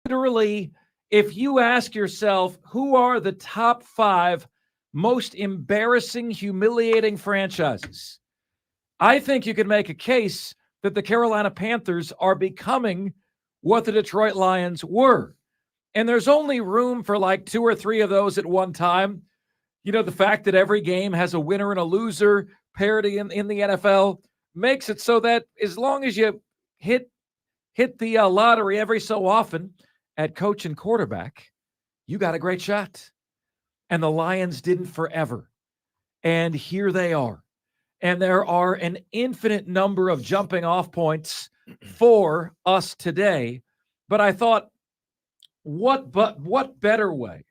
literally, if you ask yourself, who are the top 5 most embarrassing, humiliating franchises? I think you could make a case that the Carolina Panthers are becoming what the Detroit Lions were. And there's only room for like 2 or 3 of those at one time. You know, the fact that every game has a winner and a loser parity in the NFL makes it so that as long as you hit the lottery every so often at coach and quarterback, you got a great shot. And the Lions didn't forever. And here they are. And there are an infinite number of jumping off points for us today. But I thought, what better way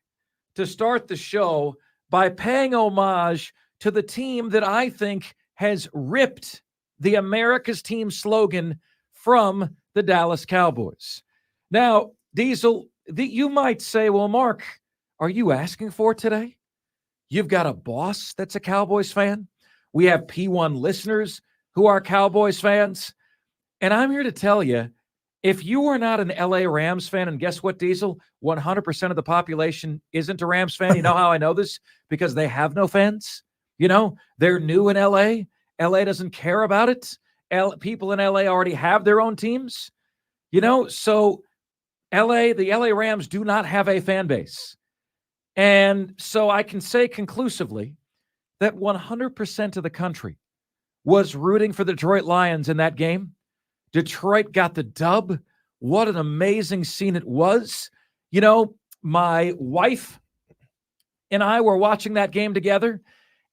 to start the show by paying homage to the team that I think has ripped the America's Team slogan from the Dallas Cowboys. Now, Diesel, you might say, well, Mark, are you asking for it today? You've got a boss that's a Cowboys fan. We have P1 listeners who are Cowboys fans. And I'm here to tell you, if you are not an LA Rams fan, and guess what, Diesel? 100% of the population isn't a Rams fan. You know how I know this? Because they have no fans. You know, they're new in LA. LA doesn't care about it. People in LA already have their own teams. You know, so the LA Rams do not have a fan base. And so I can say conclusively that 100% of the country was rooting for the Detroit Lions in that game. Detroit got the dub. What an amazing scene it was. You know, my wife and I were watching that game together,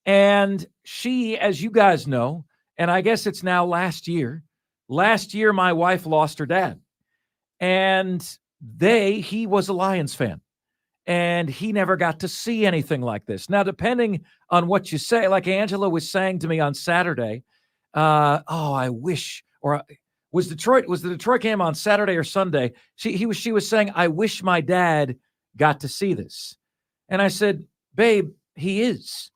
and she, as you guys know, and I guess it's now last year, my wife lost her dad. And he was a Lions fan. And he never got to see anything like this. Now, depending on what you say, like Angela was saying to me on Saturday, I wish, or was the Detroit game on Saturday or Sunday? She was saying, I wish my dad got to see this. And I said, babe, he is.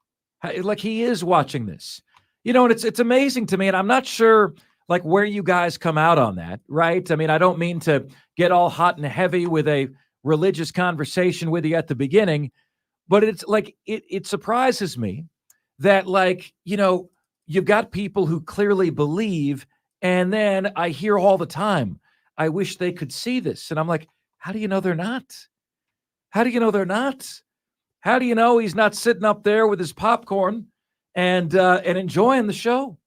Like, he is watching this. You know, and it's amazing to me, and I'm not sure, like, where you guys come out on that, right? I mean, I don't mean to get all hot and heavy with a religious conversation with you at the beginning, but it's like, it surprises me that, like, you know, you've got people who clearly believe, and then I hear all the time, I wish they could see this. And I'm like, how do you know they're not? How do you know they're not? How do you know he's not sitting up there with his popcorn and enjoying the show?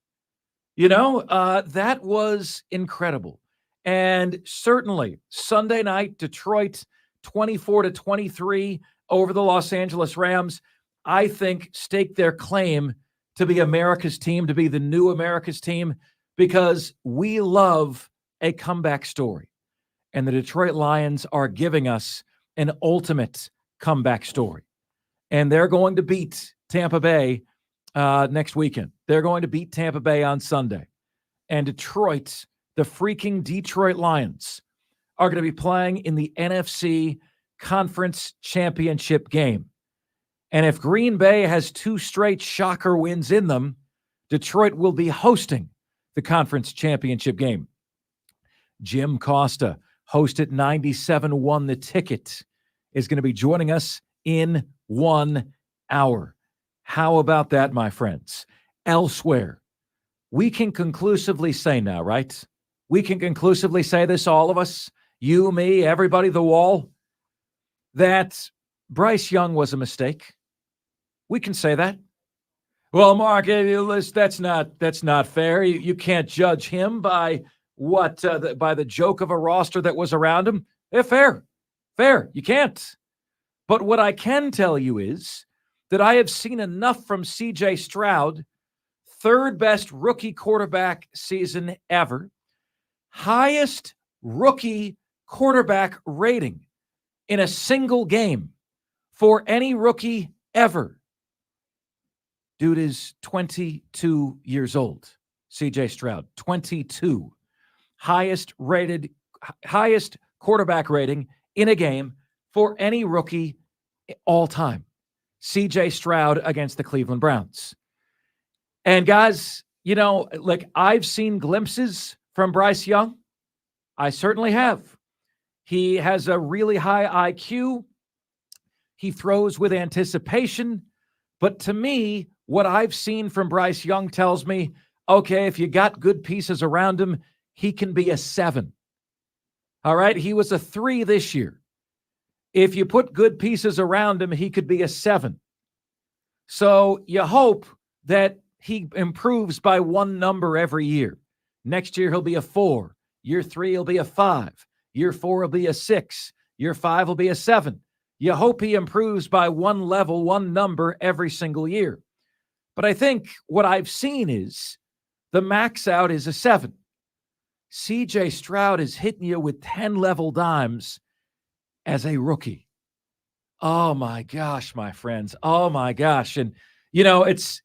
You know, that was incredible. And certainly Sunday night, Detroit 24-23 over the Los Angeles Rams, I think staked their claim to be America's team, to be the new America's team, because we love a comeback story. And the Detroit Lions are giving us an ultimate comeback story. And they're going to beat Tampa Bay next weekend. They're going to beat Tampa Bay on Sunday. And Detroit, the freaking Detroit Lions, are going to be playing in the NFC Conference Championship game. And if Green Bay has 2 straight shocker wins in them, Detroit will be hosting the Conference Championship game. Jim Costa, host at 97 Won the Ticket, is going to be joining us in 1 hour. How about that, my friends? Elsewhere, we can conclusively say now, right? We can conclusively say this, all of us, you, me, everybody, the wall, that Bryce Young was a mistake. We can say that. Well, Mark, that's not fair. You can't judge him by by the joke of a roster that was around him. Fair. You can't. But what I can tell you is that I have seen enough from C.J. Stroud, 3rd best rookie quarterback season ever, highest rookie quarterback rating in a single game for any rookie ever. Dude is 22 years old. C.J. Stroud, 22. Highest quarterback rating in a game for any rookie all time. C.J. Stroud against the Cleveland Browns. And guys, you know, like, I've seen glimpses from Bryce Young. I certainly have. He has a really high IQ. He throws with anticipation. But to me, what I've seen from Bryce Young tells me, okay, if you got good pieces around him, he can be a 7. All right? He was a 3 this year. If you put good pieces around him, he could be a 7. So you hope that he improves by one number every year. Next year, he'll be a 4. Year 3, he'll be a 5. Year 4 will be a 6. Year 5 will be a 7. You hope he improves by one level, one number every single year. But I think what I've seen is the max out is a 7. CJ Stroud is hitting you with 10-level dimes as a rookie. Oh, my gosh, my friends. Oh, my gosh. And, it's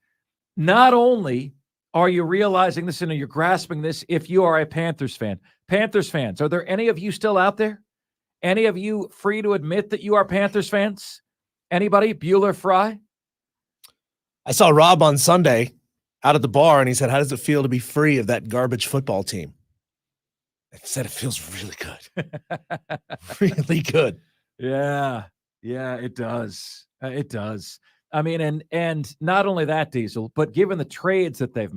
not only are you realizing this and you're grasping this if you are a Panthers fan. Panthers fans, are there any of you still out there? Any of you free to admit that you are Panthers fans? Anybody? Bueller, Fry? I saw Rob on Sunday out at the bar, and he said, how does it feel to be free of that garbage football team? I said, it feels really good. Really good. Yeah, it does. It does. I mean, and not only that, Diesel, but given the trades that they've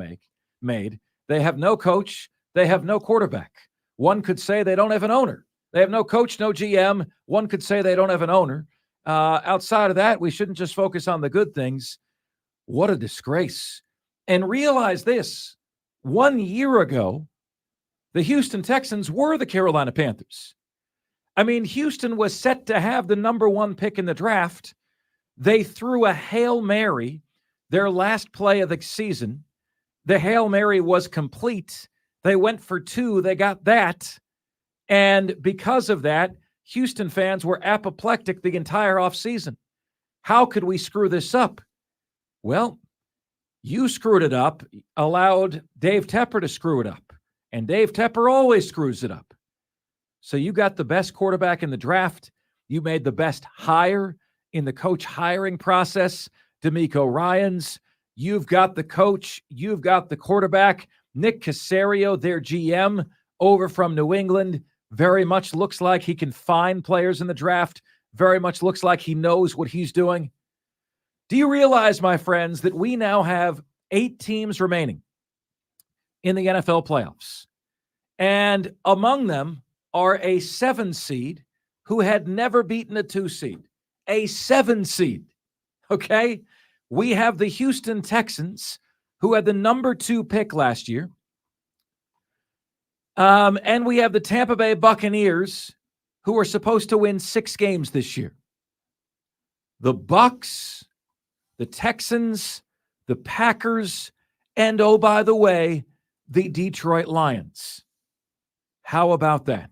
made, they have no coach, they have no quarterback. One could say they don't have an owner. They have no coach, no GM. One could say they don't have an owner. Outside of that, we shouldn't just focus on the good things. What a disgrace. And realize this, 1 year ago, the Houston Texans were the Carolina Panthers. I mean, Houston was set to have the number 1 pick in the draft. They threw a Hail Mary, their last play of the season. The Hail Mary was complete. They went for 2. They got that. And because of that, Houston fans were apoplectic the entire offseason. How could we screw this up? Well, you screwed it up, allowed Dave Tepper to screw it up. And Dave Tepper always screws it up. So you got the best quarterback in the draft. You made the best hire in the coach hiring process, DeMeco Ryans. You've got the coach. You've got the quarterback. Nick Caserio, their GM, over from New England, very much looks like he can find players in the draft. Very much looks like he knows what he's doing. Do you realize, my friends, that we now have 8 teams remaining in the NFL playoffs? And among them are a 7 seed who had never beaten a 2 seed. A 7 seed, okay? We have the Houston Texans, who had the number 2 pick last year. And we have the Tampa Bay Buccaneers, who are supposed to win 6 games this year. The Bucs, the Texans, the Packers, and, oh, by the way, the Detroit Lions. How about that?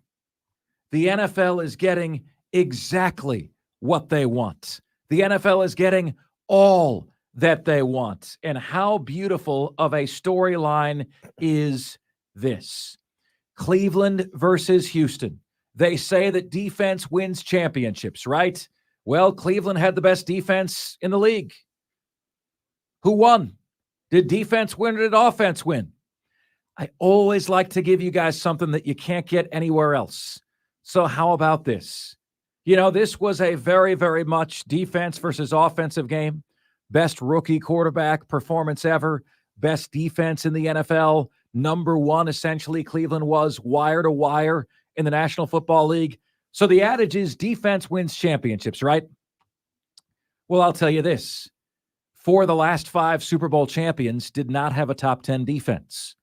The NFL is getting exactly what they want. The NFL is getting all that they want. And how beautiful of a storyline is this? Cleveland versus Houston. They say that defense wins championships, right? Well, Cleveland had the best defense in the league. Who won? Did defense win or did offense win? I always like to give you guys something that you can't get anywhere else. So how about this? This was a very, very much defense versus offensive game. Best rookie quarterback performance ever. Best defense in the NFL. Number 1, essentially, Cleveland was wire to wire in the National Football League. So the adage is defense wins championships, right? Well, I'll tell you this. 4 of the last 5 Super Bowl champions did not have a top 10 defense.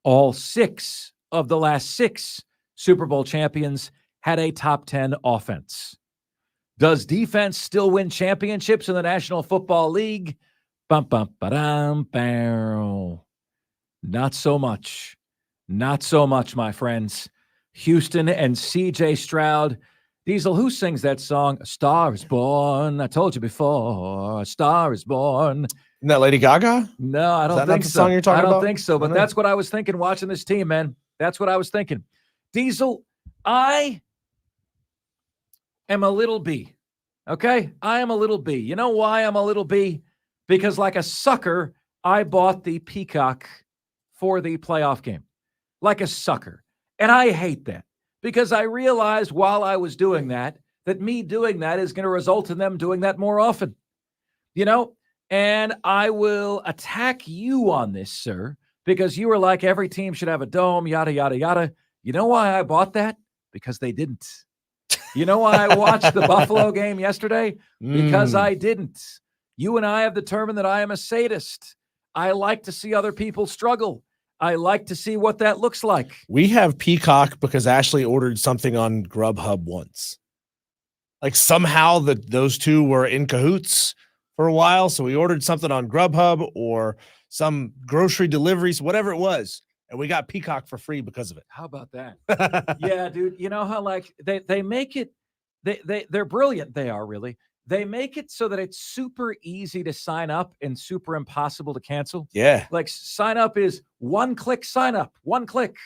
All 6 of the last 6 Super Bowl champions had a top 10 offense. Does defense still win championships in the National Football League? Bum, bum, ba-dum, bow. Not so much. Not so much, my friends. Houston and CJ Stroud. Diesel, who sings that song? A Star is Born. I told you before. A Star is Born. Isn't that Lady Gaga? No, I don't think so. Is that not the song you're talking about? I don't think so, but that's what I was thinking watching this team, man. That's what I was thinking. Diesel, I am a little B. Okay? I am a little B. You know why I'm a little B? Because like a sucker, I bought the Peacock for the playoff game. Like a sucker. And I hate that. because I realized while I was doing that me doing that is going to result in them doing that more often, and I will attack you on this, sir, because you were like, every team should have a dome, yada, yada, yada. You know why I bought that? Because they didn't. You know why I watched the Buffalo game yesterday? Because I didn't. You and I have determined that I am a sadist. I like to see other people struggle. I like to see what that looks like. We have Peacock because Ashley ordered something on Grubhub once. Like somehow those two were in cahoots for a while. So we ordered something on Grubhub or some grocery deliveries, whatever it was. And we got Peacock for free because of it. How about that? Yeah, dude. You know how like they make it, they're brilliant. They are really. They make it so that it's super easy to sign up and super impossible to cancel. Yeah. Like sign up is one click sign up, one click.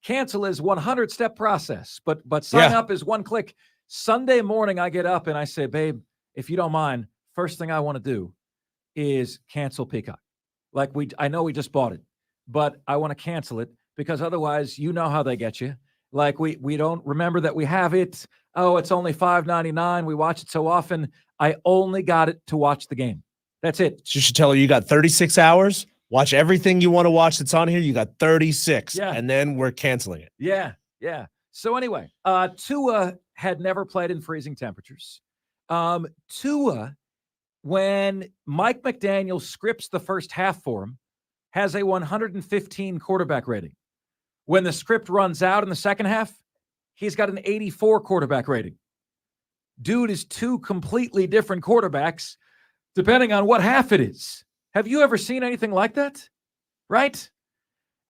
Cancel is 100-step process, but sign up is one click. Sunday morning, I get up and I say, babe, if you don't mind, first thing I want to do is cancel Peacock. Like I know we just bought it, but I want to cancel it because otherwise, you know how they get you. Like we don't remember that we have it. Oh, it's only $5.99. We watch it so often. I only got it to watch the game. That's it. So you should tell her you got 36 hours. Watch everything you want to watch that's on here. You got 36. Yeah. And then we're canceling it. Yeah. Yeah. So anyway, Tua had never played in freezing temperatures. Tua, when Mike McDaniel scripts the first half for him, has a 115 quarterback rating. When the script runs out in the second half, he's got an 84 quarterback rating. Dude is two completely different quarterbacks depending on what half it is. Have you ever seen anything like that? Right?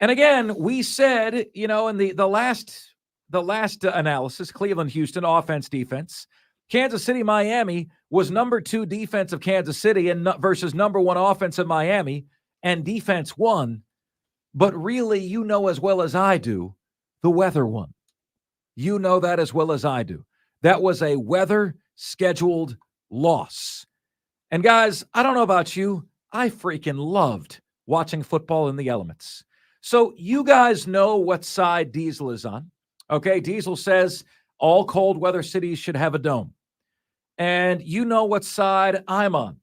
And again, we said, in the last analysis, Cleveland, Houston, offense, defense, Kansas City, Miami was number 2 defense of Kansas City and versus number 1 offense of Miami, and defense won. But really, as well as I do, the weather won. You know that as well as I do. That was a weather-scheduled loss. And guys, I don't know about you, I freaking loved watching football in the elements. So you guys know what side Diesel is on. Okay, Diesel says all cold weather cities should have a dome. And you know what side I'm on.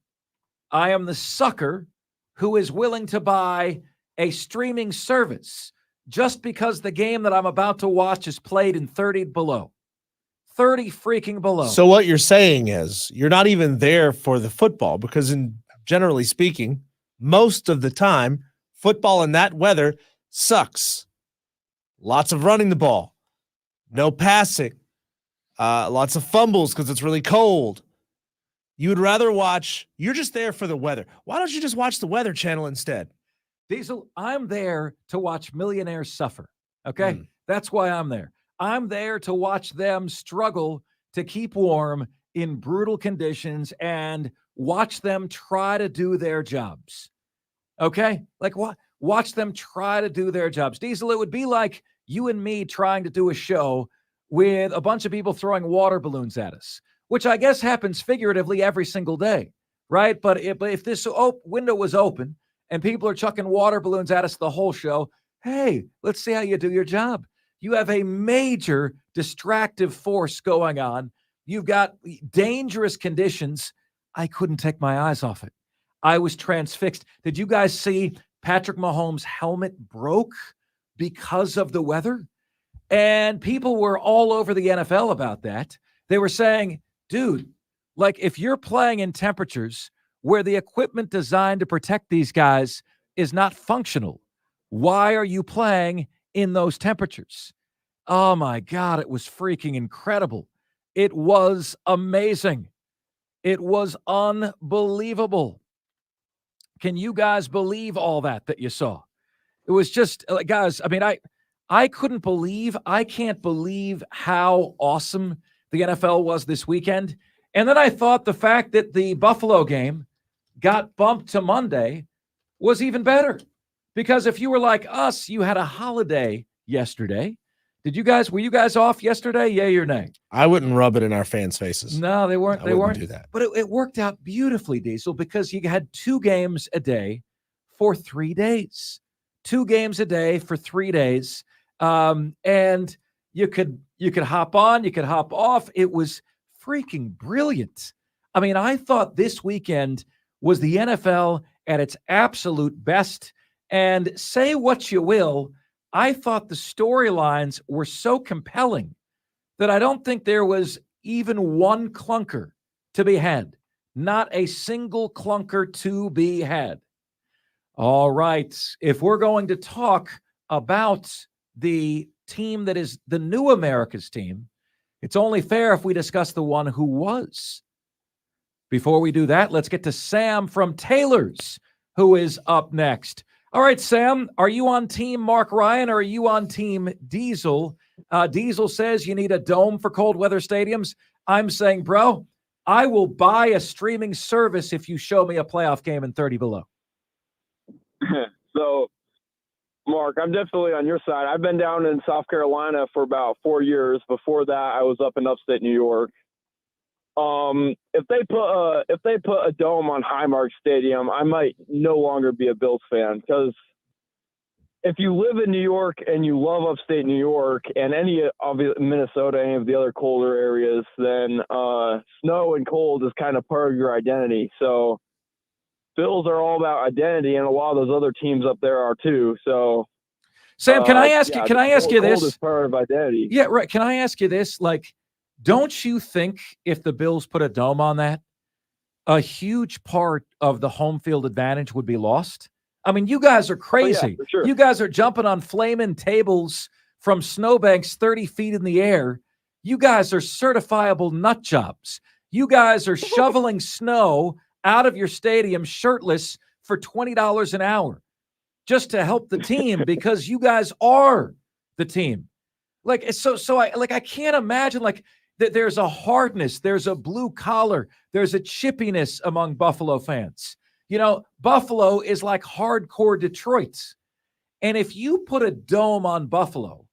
I am the sucker who is willing to buy a streaming service just because the game that I'm about to watch is played in 30 below. 30 freaking below. So what you're saying is you're not even there for the football because generally speaking, most of the time, football in that weather sucks. Lots of running the ball, no passing, lots of fumbles because it's really cold. You would rather you're just there for the weather. Why don't you just watch the Weather Channel instead? Diesel, I'm there to watch millionaires suffer. Okay? That's why I'm there. I'm there to watch them struggle to keep warm in brutal conditions and watch them try to do their jobs. Okay? Like what? Watch them try to do their jobs. Diesel, it would be like you and me trying to do a show with a bunch of people throwing water balloons at us, which I guess happens figuratively every single day, right? But if this window was open and people are chucking water balloons at us the whole show, hey, let's see how you do your job. You have a major distractive force going on. You've got dangerous conditions. I couldn't take my eyes off it. I was transfixed. Did you guys see Patrick Mahomes' helmet broke because of the weather? And people were all over the NFL about that. They were saying, dude, like if you're playing in temperatures where the equipment designed to protect these guys is not functional, why are you playing in those temperatures? Oh my God, it was freaking incredible. It was amazing. It was unbelievable. Can you guys believe all that you saw? It was just, guys, I mean, I can't believe how awesome the NFL was this weekend. And then I thought the fact that the Buffalo game got bumped to Monday was even better. Because if you were like us, you had a holiday yesterday. Were you guys off yesterday? Yay or nay? I wouldn't rub it in our fans' faces. No, they weren't. They weren't do that. But it worked out beautifully, Diesel, because you had 2 games a day for 3 days. 2 games a day for 3 days. And You could hop on, you could hop off. It was freaking brilliant. I mean, I thought this weekend was the NFL at its absolute best. And say what you will, I thought the storylines were so compelling that I don't think there was even one clunker to be had. Not a single clunker to be had. All right. If we're going to talk about the team that is the new America's team, it's only fair if we discuss the one who was. Before we do that, let's get to Sam from Taylor's, who is up next. All right, Sam, are you on team Mark Ryan or are you on team Diesel? Diesel says you need a dome for cold weather stadiums. I'm saying, bro, I will buy a streaming service if you show me a playoff game in 30 below. So, Mark, I'm definitely on your side. I've been down in South Carolina for about 4 years. Before that, I was up in upstate New York. If they put a dome on Highmark Stadium, I might no longer be a Bills fan, because if you live in New York and you love upstate New York and any of Minnesota, any of the other colder areas, then snow and cold is kind of part of your identity. So Bills are all about identity, and a lot of those other teams up there are too. So, Sam, can I ask you? Can I ask you this? Cold is part of identity. Yeah, right. Can I ask you this? Like, don't you think if the Bills put a dome on that, a huge part of the home field advantage would be lost? I mean, you guys are crazy. Oh, yeah, for sure. You guys are jumping on flaming tables from snowbanks 30 feet in the air. You guys are certifiable nut jobs. You guys are shoveling snow out of your stadium shirtless for $20 an hour just to help the team because you guys are the team. Like, I can't imagine like that there's a hardness, there's a blue collar, there's a chippiness among Buffalo fans. You know, Buffalo is like hardcore Detroit. And if you put a dome on Buffalo,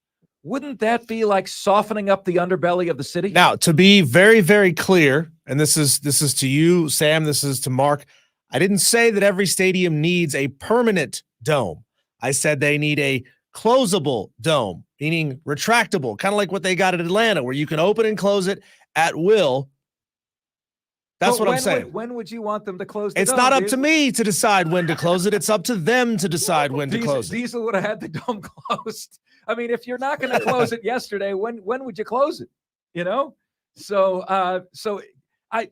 wouldn't that be like softening up the underbelly of the city? Now, to be very, very clear, and this is to you, Sam, this is to Mark, I didn't say that every stadium needs a permanent dome. I said they need a closable dome, meaning retractable, kind of like what they got at Atlanta, where you can open and close it at will. That's what I'm saying. When would you want them to close the dome? It's not up to me to decide when to close it. It's up to them to decide when to close it. Diesel would have had the dome closed. I mean, if you're not going to close it yesterday, when would you close it? You know? So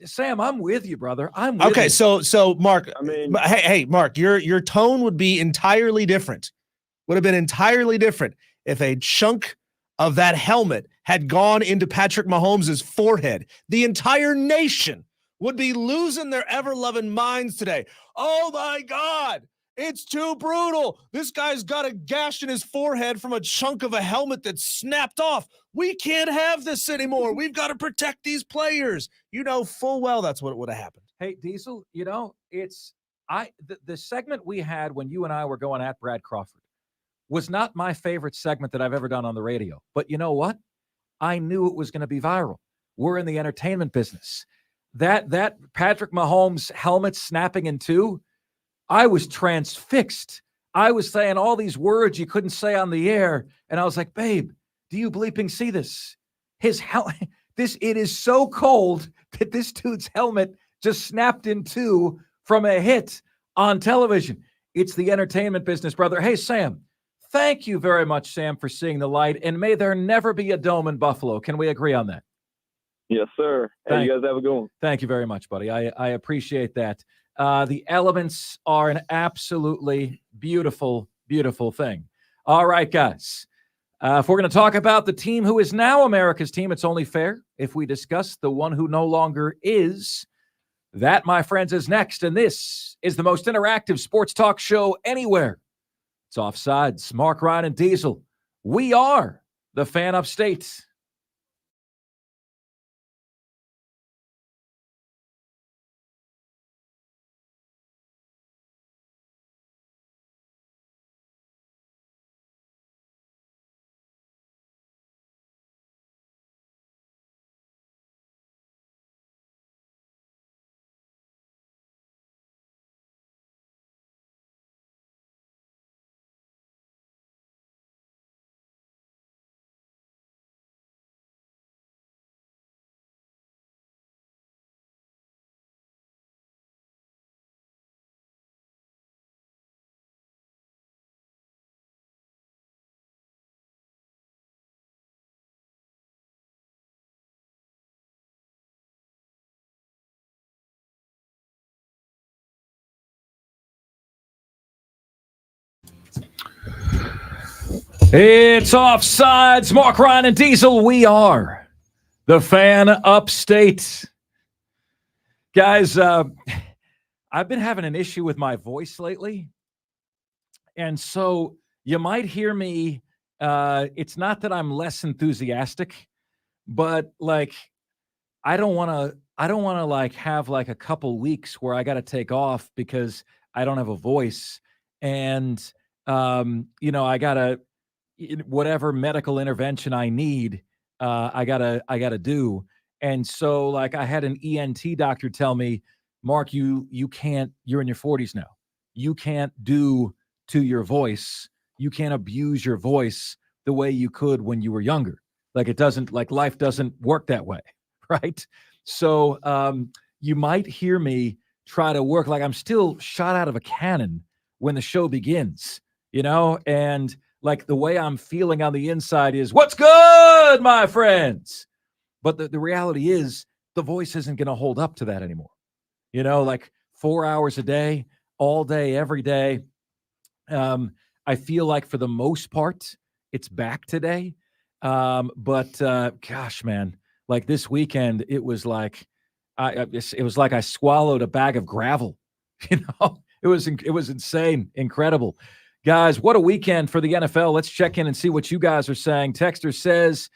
Sam, I'm with you, brother. I'm with you. So Mark, I mean, hey, Mark, your tone would be entirely different. Would have been entirely different if a chunk of that helmet had gone into Patrick Mahomes' forehead. The entire nation would be losing their ever-loving minds today. Oh, my God. It's too brutal. This guy's got a gash in his forehead from a chunk of a helmet that snapped off. We can't have this anymore. We've got to protect these players. You know full well that's what would have happened. Hey, Diesel, you know, the segment we had when you and I were going at Brad Crawford was not my favorite segment that I've ever done on the radio. But you know what? I knew it was going to be viral. We're in the entertainment business. That Patrick Mahomes helmet snapping in two, I was transfixed. I was saying all these words you couldn't say on the air, and I was like, babe, do you bleeping see this? His it is so cold that this dude's helmet just snapped in two from a hit on television. It's the entertainment business, brother. Hey, Sam, thank you very much, Sam, for seeing the light, and may there never be a dome in Buffalo. Can we agree on that? Yes, sir. Hey, you guys have a good one. Thank you very much, buddy. I appreciate that. The elements are an absolutely beautiful, beautiful thing. All right, guys. If we're going to talk about the team who is now America's team, it's only fair if we discuss the one who no longer is. That, my friends, is next. And this is the most interactive sports talk show anywhere. It's Offsides. Mark Ryan and Diesel. We are the Fan Upstate. It's Offsides. Mark Ryan and Diesel. We are the Fan Upstate. Guys, I've been having an issue with my voice lately. And so you might hear me. It's not that I'm less enthusiastic, but like, I don't want to like have like a couple weeks where I got to take off because I don't have a voice. And, I got to, whatever medical intervention I need, I gotta do. And so like I had an ENT doctor tell me, Mark, you can't, you're in your 40s now. You can't do to your voice. You can't abuse your voice the way you could when you were younger. Like it doesn't, like life doesn't work that way. Right. So you might hear me try to work like I'm still shot out of a cannon when the show begins, and like the way I'm feeling on the inside is what's good, my friends. But the reality is the voice isn't going to hold up to that anymore. Like 4 hours a day, all day, every day. I feel like for the most part, it's back today. But gosh, man, like this weekend, it was like I swallowed a bag of gravel. It was insane, incredible. Guys, what a weekend for the NFL. Let's check in and see what you guys are saying. Texter says,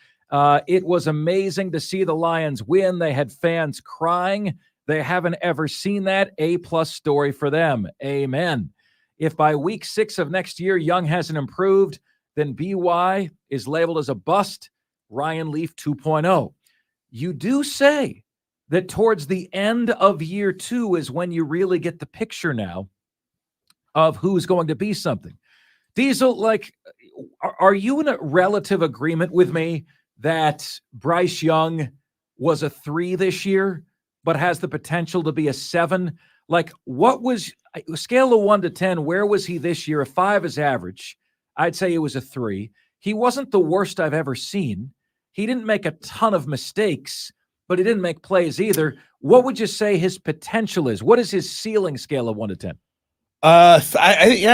it was amazing to see the Lions win. They had fans crying. They haven't ever seen that. A+ story for them. Amen. If by week 6 of next year, Young hasn't improved, then BY is labeled as a bust. Ryan Leaf 2.0. You do say that towards the end of year 2 is when you really get the picture now of who's going to be something. Diesel, like, are you in a relative agreement with me that Bryce Young was a 3 this year, but has the potential to be a 7? Like, what was a scale of 1 to 10? Where was he this year? A 5 is average. I'd say it was a 3. He wasn't the worst I've ever seen. He didn't make a ton of mistakes, but he didn't make plays either. What would you say his potential is? What is his ceiling scale of 1 to 10? I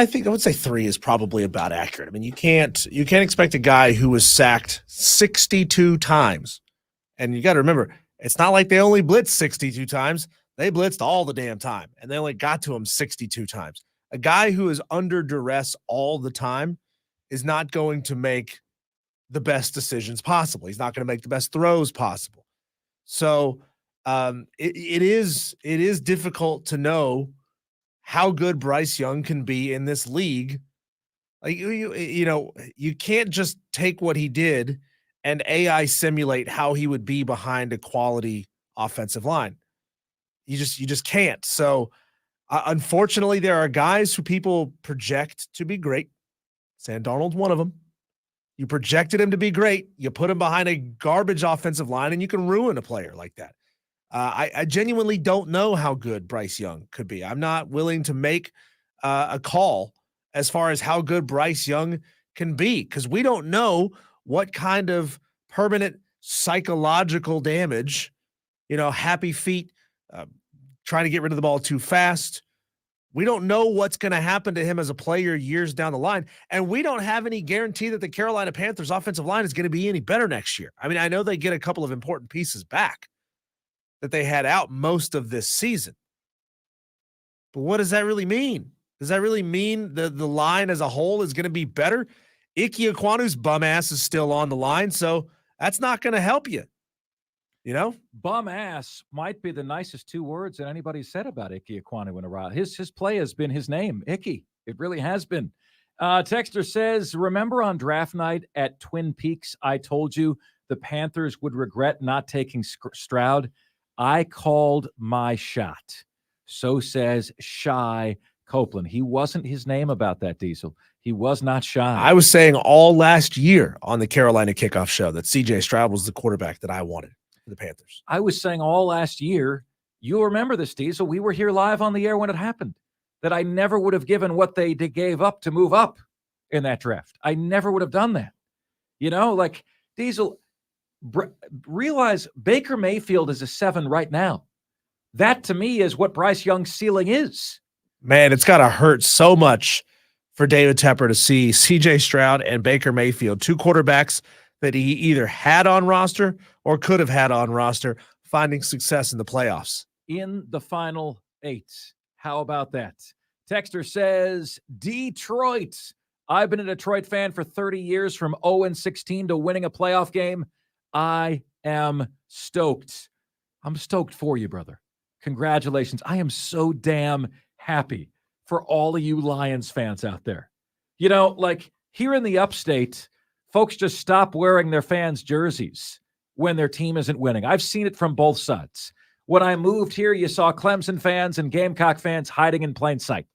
think I would say 3 is probably about accurate. I mean, you can't expect a guy who was sacked 62 times. And you got to remember, it's not like they only blitzed 62 times. They blitzed all the damn time, and they only got to him 62 times. A guy who is under duress all the time is not going to make the best decisions possible. He's not going to make the best throws possible. So it is difficult to know how good Bryce Young can be in this league. Like you can't just take what he did and AI simulate how he would be behind a quality offensive line. You just can't. So unfortunately, there are guys who people project to be great. Sam Darnold's one of them. You projected him to be great. You put him behind a garbage offensive line, and you can ruin a player like that. I genuinely don't know how good Bryce Young could be. I'm not willing to make a call as far as how good Bryce Young can be, because we don't know what kind of permanent psychological damage, happy feet, trying to get rid of the ball too fast. We don't know what's going to happen to him as a player years down the line. And we don't have any guarantee that the Carolina Panthers offensive line is going to be any better next year. I mean, I know they get a couple of important pieces back that they had out most of this season. But what does that really mean? Does that really mean the line as a whole is going to be better? Ike Ekwonu's bum ass is still on the line, so that's not going to help you. Bum ass might be the nicest 2 words that anybody's said about Ike Ekwonu in a while. His play has been his name, Icky. It really has been. Texter says, remember on draft night at Twin Peaks, I told you the Panthers would regret not taking Stroud. I called my shot. So says Shy Copeland. He wasn't his name about that, Diesel. He was not shy. I was saying all last year on the Carolina Kickoff Show that CJ Stroud was the quarterback that I wanted for the Panthers. I was saying all last year, you'll remember this, Diesel. We were here live on the air when it happened, that I never would have given what they gave up to move up in that draft. I never would have done that. Like Diesel, realize Baker Mayfield is a 7 right now. That to me is what Bryce Young's ceiling is. Man, it's got to hurt so much for David Tepper to see C.J. Stroud and Baker Mayfield, two quarterbacks that he either had on roster or could have had on roster, finding success in the playoffs. In the final 8. How about that? Texter says, Detroit. I've been a Detroit fan for 30 years, from 0-16 to winning a playoff game. I am stoked. I'm stoked for you, brother. Congratulations. I am so damn happy for all of you Lions fans out there. You know, like here in the upstate, folks just stop wearing their fans' jerseys when their team isn't winning. I've seen it from both sides. When I moved here, you saw Clemson fans and Gamecock fans hiding in plain sight.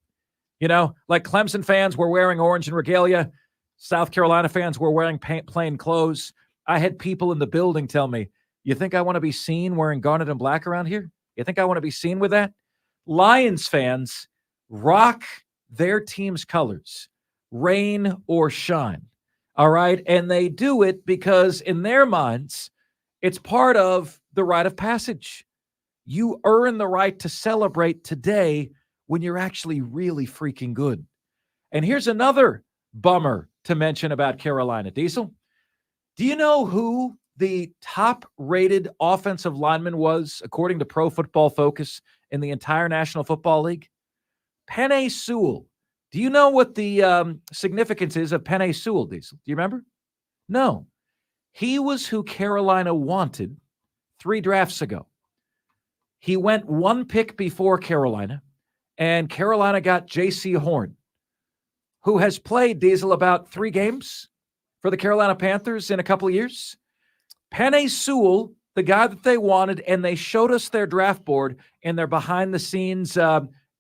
You know, like Clemson fans were wearing orange and regalia. South Carolina fans were wearing plain clothes. I had people in the building tell me, you think I want to be seen wearing garnet and black around here? You think I want to be seen with that? Lions fans rock their team's colors, rain or shine. All right. And they do it because in their minds, it's part of the rite of passage. You earn the right to celebrate today when you're actually really freaking good. And here's another bummer to mention about Carolina. Diesel, do you know who the top-rated offensive lineman was, according to Pro Football Focus, in the entire National Football League? Penei Sewell. Do you know what the significance is of Penei Sewell, Diesel? Do you remember? No. He was who Carolina wanted 3 drafts ago. He went 1 pick before Carolina, and Carolina got J.C. Horn, who has played, Diesel, about 3 games for the Carolina Panthers in a couple of years. Penei Sewell, the guy that they wanted, and they showed us their draft board in their behind-the-scenes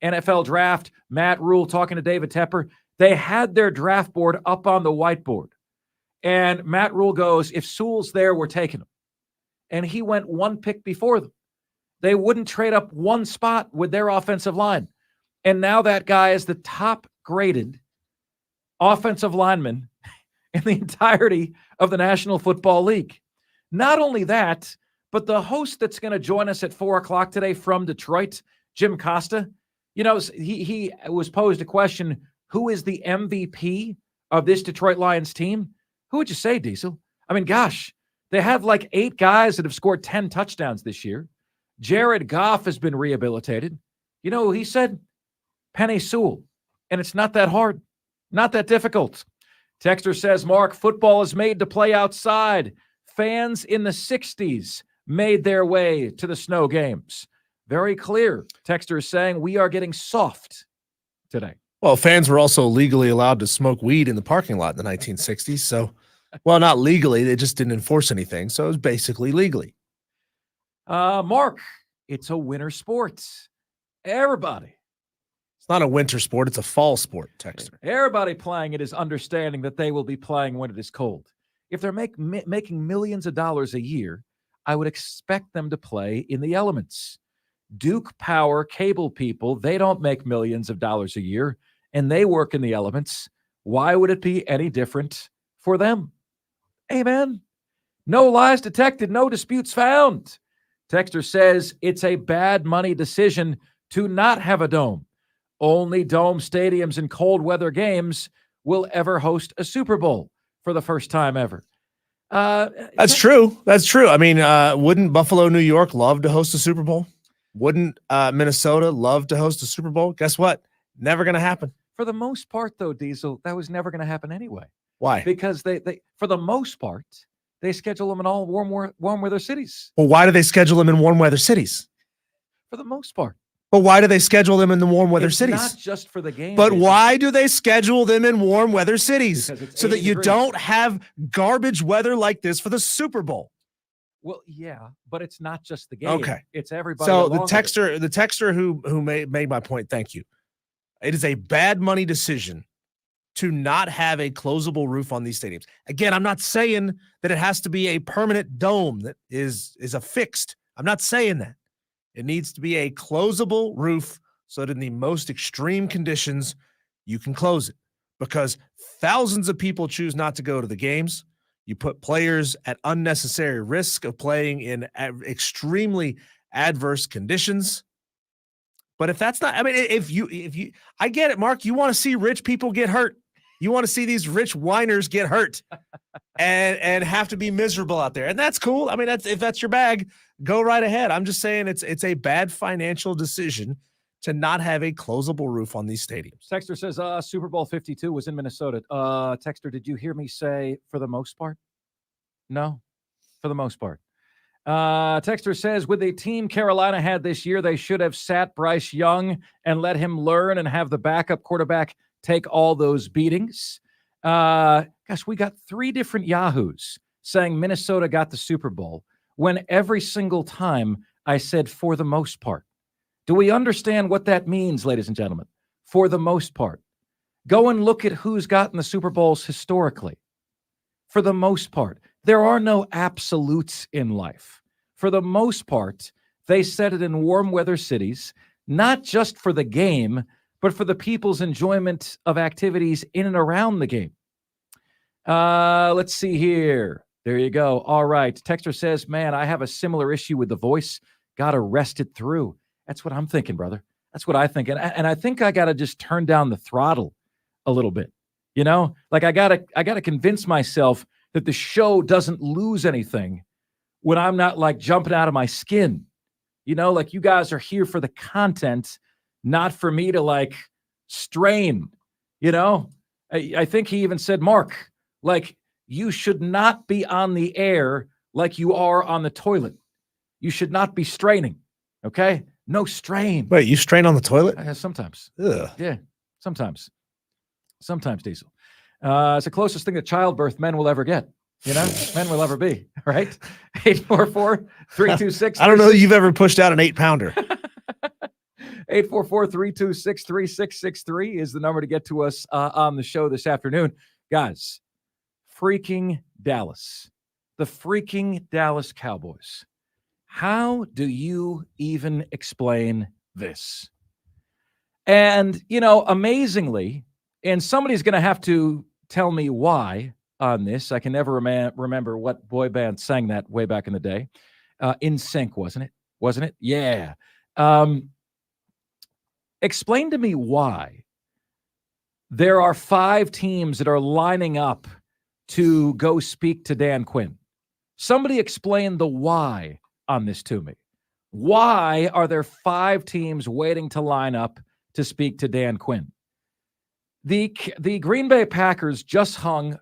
NFL draft. Matt Rule talking to David Tepper. They had their draft board up on the whiteboard. And Matt Rule goes, if Sewell's there, we're taking him. And he went 1 pick before them. They wouldn't trade up 1 spot with their offensive line. And now that guy is the top-graded offensive lineman in the entirety of the National Football League. Not only that, but the host that's going to join us at 4 o'clock today from Detroit, Jim Costa, you know, he was posed a question, who is the MVP of this Detroit Lions team? Who would you say, Diesel? I mean, gosh, they have like 8 guys that have scored 10 touchdowns this year. Jared Goff has been rehabilitated. You know who he said? Penei Sewell. And it's not that hard, not that difficult. Texter says, Mark, football is made to play outside. Fans in the 60s made their way to the snow games. Very clear. Texter is saying we are getting soft today. Well, fans were also legally allowed to smoke weed in the parking lot in the 1960s. So, well, not legally. They just didn't enforce anything. So it was basically legally. Mark, it's a winter sport. Everybody. It's not a winter sport. It's a fall sport, Texter. Everybody playing it is understanding that they will be playing when it is cold. If they're making millions of dollars a year, I would expect them to play in the elements. Duke Power cable people, they don't make millions of dollars a year, and they work in the elements. Why would it be any different for them? Amen. No lies detected, no disputes found. Texter says it's a bad money decision to not have a dome. Only dome stadiums and cold weather games will ever host a Super Bowl for the first time ever. That's true. That's true. I mean, wouldn't Buffalo, New York love to host a Super Bowl? Wouldn't Minnesota love to host a Super Bowl? Guess what? Never going to happen. For the most part, though, Diesel, that was never going to happen anyway. Why? Because they for the most part, they schedule them in all warm weather cities. Well, why do they schedule them in warm weather cities? For the most part. But why do they schedule them in the warm weather cities? Not just for the game. But why do they schedule them in warm weather cities? So that you degrees. don't have garbage weather like this for the Super Bowl. Well, yeah, but it's not just the game. Okay. It's everybody. So the texter who made my point, thank you. It is a bad money decision to not have a closable roof on these stadiums. Again, I'm not saying that it has to be a permanent dome that is affixed. I'm not saying that. It needs to be a closable roof so that in the most extreme conditions, you can close it. Because thousands of people choose not to go to the games. You put players at unnecessary risk of playing in extremely adverse conditions. But if that's not, I mean, if you, I get it, Mark. You want to see rich people get hurt. You want to see these rich whiners get hurt and have to be miserable out there. And that's cool. I mean, if that's your bag, go right ahead. I'm just saying it's a bad financial decision to not have a closable roof on these stadiums. Texter says Super Bowl 52 was in Minnesota. Texter, did you hear me say for the most part? No, for the most part. Texter says, with the team Carolina had this year, they should have sat Bryce Young and let him learn and have the backup quarterback take all those beatings. Gosh, we got 3 different Yahoos saying Minnesota got the Super Bowl when every single time I said for the most part. Do we understand what that means, ladies and gentlemen? For the most part. Go and look at who's gotten the Super Bowls historically. For the most part. There are no absolutes in life. For the most part, they set it in warm weather cities, not just for the game, but for the people's enjoyment of activities in and around the game. Let's see here. There you go. All right. Texter says, man, I have a similar issue with the voice. Got to rest it through. That's what I'm thinking, brother. That's what I think. And I think I got to just turn down the throttle a little bit. You know, like I got to convince myself that the show doesn't lose anything when I'm not like jumping out of my skin. You know, like you guys are here for the content, not for me to like strain, you know? I think he even said, Mark, like you should not be on the air like you are on the toilet. You should not be straining, okay? No strain. Wait, you strain on the toilet? Sometimes. Ugh. Yeah, sometimes. Sometimes, Diesel. It's the closest thing to childbirth men will ever get. You know, men will ever be, right? 844-326. I don't know that you've ever pushed out an 8-pounder. 844-326-3663 is the number to get to us on the show this afternoon. Guys, freaking Dallas. The freaking Dallas Cowboys. How do you even explain this? And, you know, amazingly, and somebody's going to have to tell me why on this. I can never remember what boy band sang that way back in the day. In Sync, wasn't it? Wasn't it? Yeah. Explain to me why there are 5 teams that are lining up to go speak to Dan Quinn. Somebody explain the why on this to me. Why are there 5 teams waiting to line up to speak to Dan Quinn? The Green Bay Packers just hung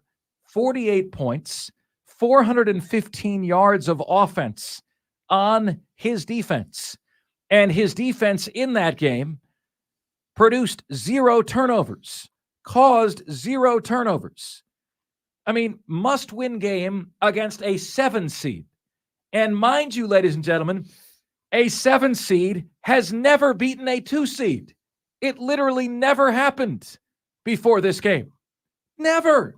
48 points, 415 yards of offense on his defense. And his defense in that game produced 0 turnovers, caused 0 turnovers. I mean, must-win game against a 7 seed. And mind you, ladies and gentlemen, a 7 seed has never beaten a 2 seed. It literally never happened before this game. Never.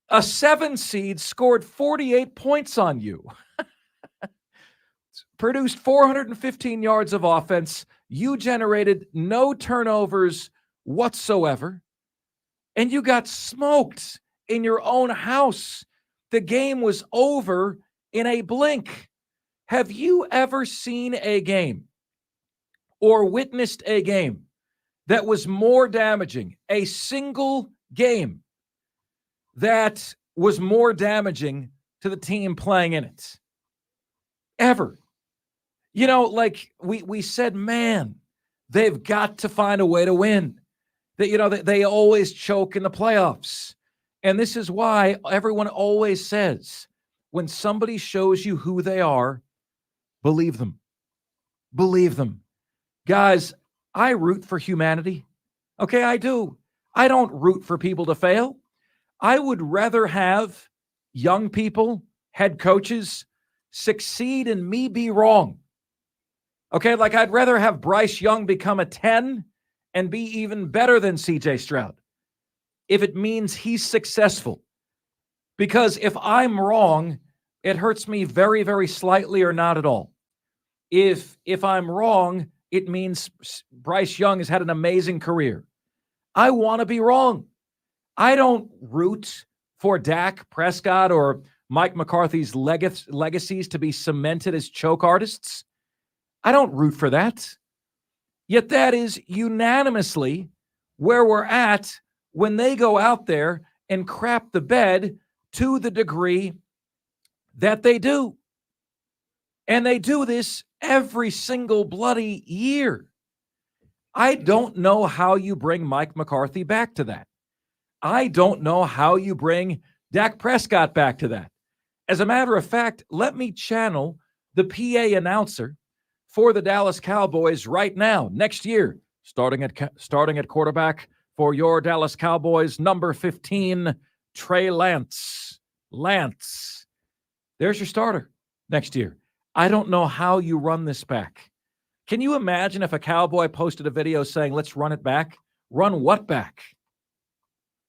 A 7 seed scored 48 points on you. Produced 415 yards of offense. You generated no turnovers whatsoever. And you got smoked in your own house. The game was over in a blink. Have you ever seen a game or witnessed a game that was more damaging? A single game that was more damaging to the team playing in it? Ever. You know, like we said, man, they've got to find a way to win. That, you know, they always choke in the playoffs. And this is why everyone always says, when somebody shows you who they are, believe them. Believe them. Guys, I root for humanity. Okay, I do. I don't root for people to fail. I would rather have young people, head coaches, succeed and me be wrong. Okay, like I'd rather have Bryce Young become a 10 and be even better than CJ Stroud if it means he's successful. Because if I'm wrong, it hurts me very, very slightly or not at all. If I'm wrong, it means Bryce Young has had an amazing career. I want to be wrong. I don't root for Dak Prescott or Mike McCarthy's legacies to be cemented as choke artists. I don't root for that. Yet that is unanimously where we're at when they go out there and crap the bed to the degree that they do. And they do this every single bloody year. I don't know how you bring Mike McCarthy back to that. I don't know how you bring Dak Prescott back to that. As a matter of fact, let me channel the PA announcer for the Dallas Cowboys right now, next year, starting at quarterback for your Dallas Cowboys, number 15, Trey Lance. Lance. There's your starter next year. I don't know how you run this back. Can you imagine if a Cowboy posted a video saying, let's run it back? Run what back?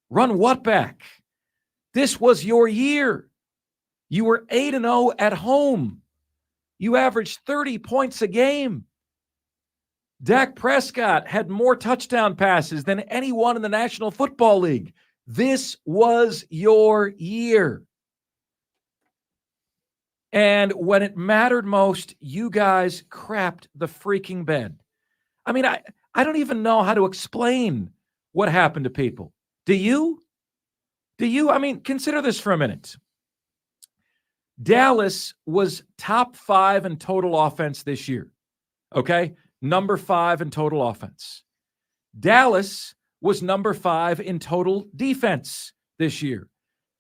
Run what back? This was your year. You were 8-0 at home. You averaged 30 points a game. Dak Prescott had more touchdown passes than anyone in the National Football League. This was your year. And when it mattered most, you guys crapped the freaking bed. I mean, I don't even know how to explain what happened to people. Do you? Do you? I mean, consider this for a minute. Dallas was top 5 in total offense this year. Okay? Number 5 in total offense. Dallas was number 5 in total defense this year.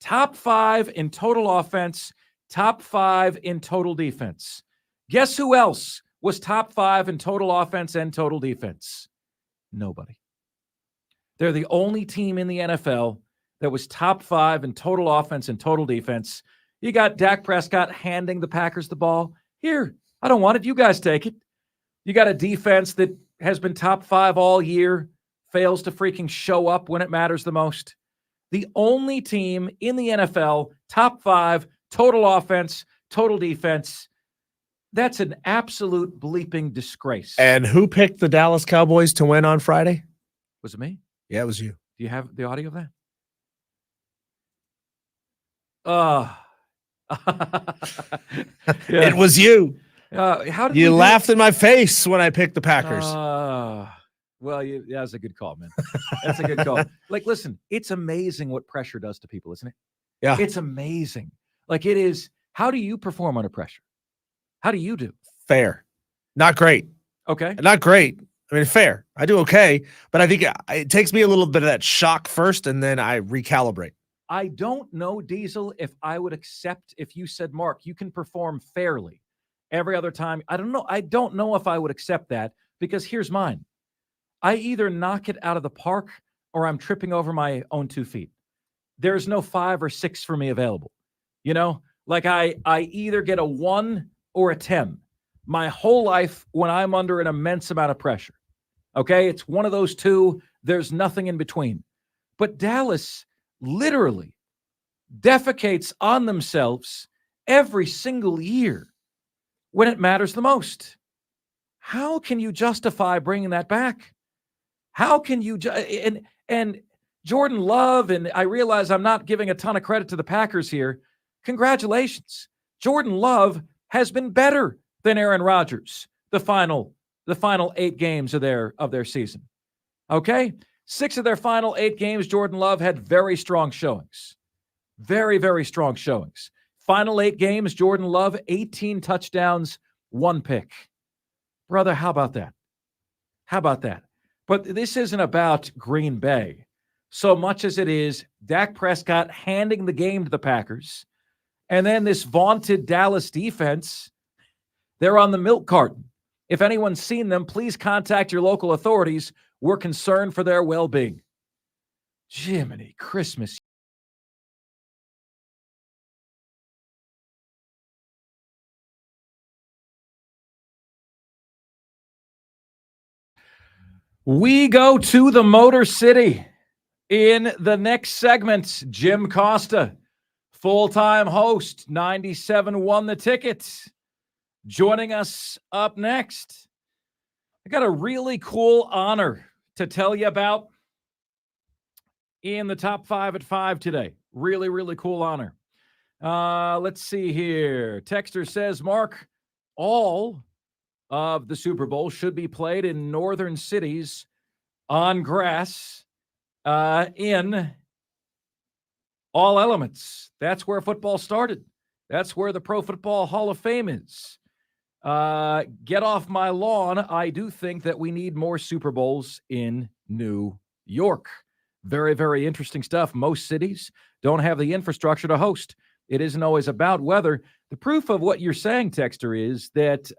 Top 5 in total offense, top 5 in total defense. Guess who else was top 5 in total offense and total defense? Nobody. They're the only team in the NFL that was top 5 in total offense and total defense. You got Dak Prescott handing the Packers the ball. Here, I don't want it. You guys take it. You got a defense that has been top 5 all year, fails to freaking show up when it matters the most. The only team in the NFL, top 5, total offense, total defense. That's an absolute bleeping disgrace. And who picked the Dallas Cowboys to win on Friday? Was it me? Yeah, it was you. Do you have the audio of that? It was you. How did you laughed in my face when I picked the Packers? Well, that's a good call, man. That's a good call. Like, listen, it's amazing what pressure does to people, isn't it? Yeah. It's amazing. Like, it is. How do you perform under pressure? How do you do? Fair. Not great. Okay. Not great. I mean, fair. I do okay, but I think it takes me a little bit of that shock first, and then I recalibrate. I don't know, Diesel, if I would accept if you said, Mark, you can perform fairly every other time. I don't know. I don't know if I would accept that, because here's mine. I either knock it out of the park or I'm tripping over my own 2 feet. There's no 5 or 6 for me available. You know, like I either get a 1 or a 10 my whole life when I'm under an immense amount of pressure. Okay. It's one of those two. There's nothing in between. But Dallas literally defecates on themselves every single year when it matters the most. How can you justify bringing that back? How can you and Jordan Love, and I realize I'm not giving a ton of credit to the Packers here. Congratulations. Jordan Love has been better than Aaron Rodgers the final 8 games of their season. Okay? 6 of their final 8 games, Jordan Love had very strong showings. Very, very strong showings. Final 8 games, Jordan Love, 18 touchdowns, 1 pick. Brother, how about that? How about that? But this isn't about Green Bay so much as it is Dak Prescott handing the game to the Packers, and then this vaunted Dallas defense, they're on the milk carton. If anyone's seen them, please contact your local authorities. We're concerned for their well-being. Jiminy Christmas. We go to the Motor City. In the next segment, Jim Costa, full-time host, 97 Won the Ticket, joining us up next. I got a really cool honor to tell you about in the top 5 at 5 today. Really, really cool honor. Let's see here. Texter says, Mark, all of the Super Bowl should be played in northern cities on grass in all elements. That's where football started. That's where the Pro Football Hall of Fame is. Get off my lawn. I do think that we need more Super Bowls in New York. Very, very interesting stuff. Most cities don't have the infrastructure to host. It isn't always about weather. The proof of what you're saying, Texter, is that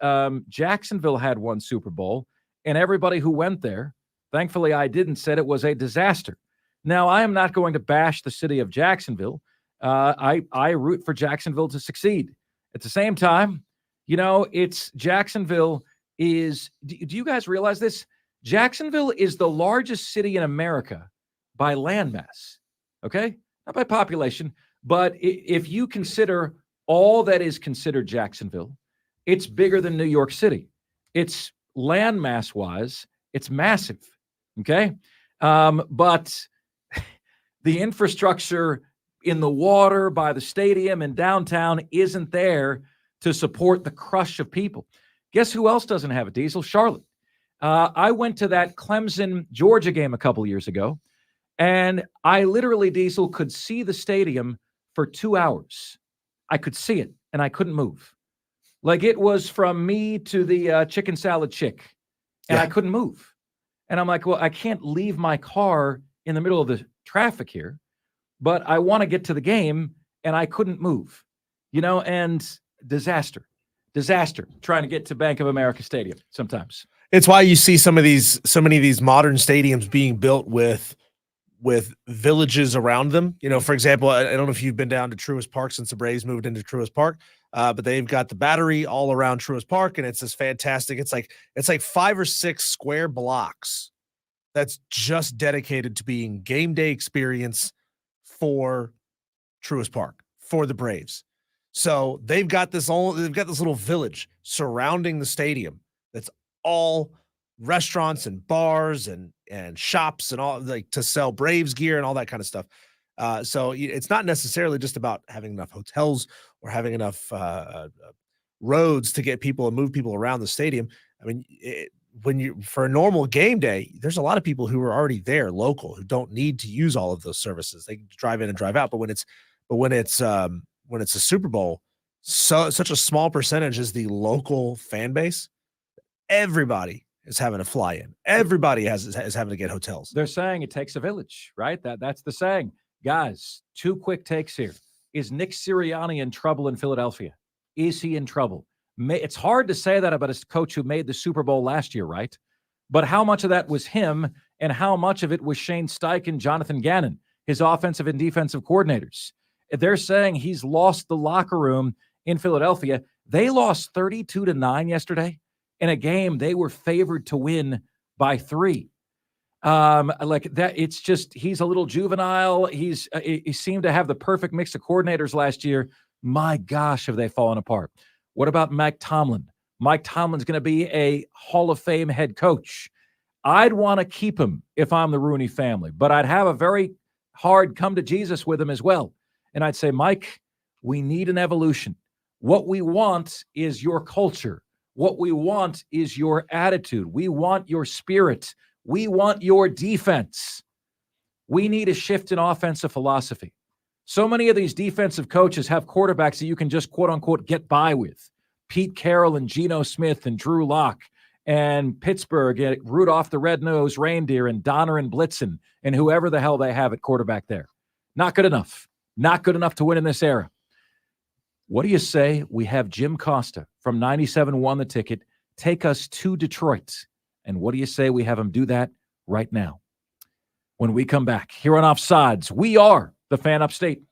Jacksonville had one Super Bowl, and everybody who went there, thankfully I didn't, said it was a disaster. Now, I am not going to bash the city of Jacksonville. I root for Jacksonville to succeed. At the same time, you know, it's Jacksonville is, do you guys realize this? Jacksonville is the largest city in America by landmass, okay? Not by population, but if you consider all that is considered Jacksonville, it's bigger than New York City. It's landmass-wise, it's massive, okay? But the infrastructure in the water by the stadium and downtown isn't there to support the crush of people. Guess who else doesn't have a Diesel? Charlotte. I went to that Clemson, Georgia game a couple years ago, and I literally, Diesel, could see the stadium for 2 hours. I could see it, and I couldn't move. Like, it was from me to the chicken salad chick, and I couldn't move. And I'm like, well, I can't leave my car in the middle of the traffic here, but I want to get to the game, and I couldn't move. You know, and disaster trying to get to Bank of America Stadium sometimes. It's why you see so many of these modern stadiums being built with villages around them. You know, for example, I don't know if you've been down to Truist Park since the Braves moved into Truist Park, but they've got the Battery all around Truist Park, and it's this fantastic. It's like 5 or 6 square blocks that's just dedicated to being game day experience for Truist Park, for the Braves. So they've got this little village surrounding the stadium that's all restaurants and bars and shops and all, like, to sell Braves gear and all that kind of stuff. So it's not necessarily just about having enough hotels or having enough roads to get people and move people around the stadium. I mean, for a normal game day, there's a lot of people who are already there, local, who don't need to use all of those services. They can drive in and drive out. But when it's a Super Bowl, such a small percentage is the local fan base. Everybody is having to fly in. Everybody is having to get hotels. They're saying it takes a village, right? That's the saying. Guys, 2 quick takes here. Is Nick Sirianni in trouble in Philadelphia? Is he in trouble? It's hard to say that about a coach who made the Super Bowl last year, right? But how much of that was him and how much of it was Shane Steichen, Jonathan Gannon, his offensive and defensive coordinators? They're saying he's lost the locker room in Philadelphia. They lost 32-9 yesterday in a game they were favored to win by 3. Like that, it's just, he's a little juvenile. He seemed to have the perfect mix of coordinators last year. My gosh, have they fallen apart. What about Mike Tomlin? Mike Tomlin's going to be a Hall of Fame head coach. I'd want to keep him if I'm the Rooney family, but I'd have a very hard come to Jesus with him as well. And I'd say, Mike, we need an evolution. What we want is your culture. What we want is your attitude. We want your spirit. We want your defense. We need a shift in offensive philosophy. So many of these defensive coaches have quarterbacks that you can just, quote unquote, get by with. Pete Carroll and Geno Smith and Drew Lock and Pittsburgh, Rudolph the Red-Nosed Reindeer and Donner and Blitzen and whoever the hell they have at quarterback there. Not good enough. Not good enough to win in this era. What do you say we have Jim Costa from 97 Won the Ticket take us to Detroit? And what do you say we have him do that right now? When we come back here on Offsides, we are the Fan Upstate.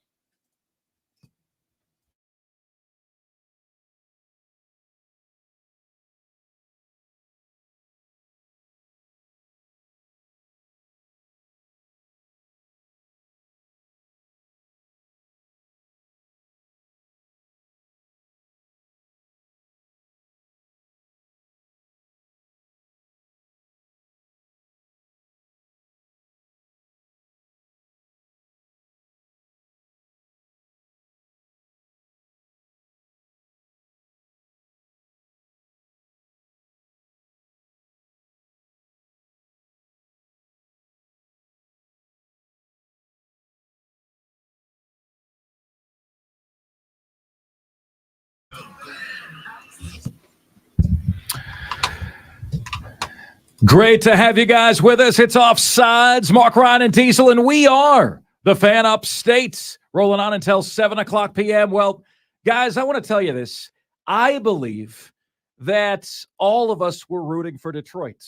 Great to have you guys with us. It's Offsides, Mark Ryan and Diesel, and we are the Fan Upstate, rolling on until 7 o'clock p.m. Well, guys, I want to tell you this. I believe that all of us were rooting for Detroit.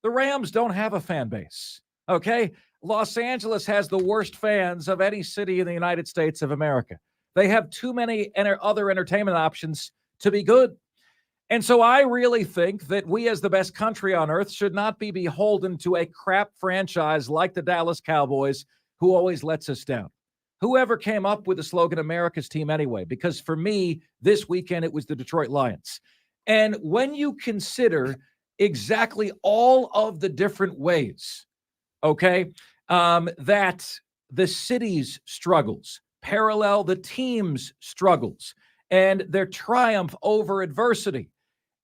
The Rams don't have a fan base, okay? Los Angeles has the worst fans of any city in the United States of America. They have too many other entertainment options to be good. And so I really think that we as the best country on earth should not be beholden to a crap franchise like the Dallas Cowboys who always lets us down. Whoever came up with the slogan America's team anyway, because for me, this weekend, it was the Detroit Lions. And when you consider exactly all of the different ways, okay, that the city's struggles parallel the team's struggles and their triumph over adversity,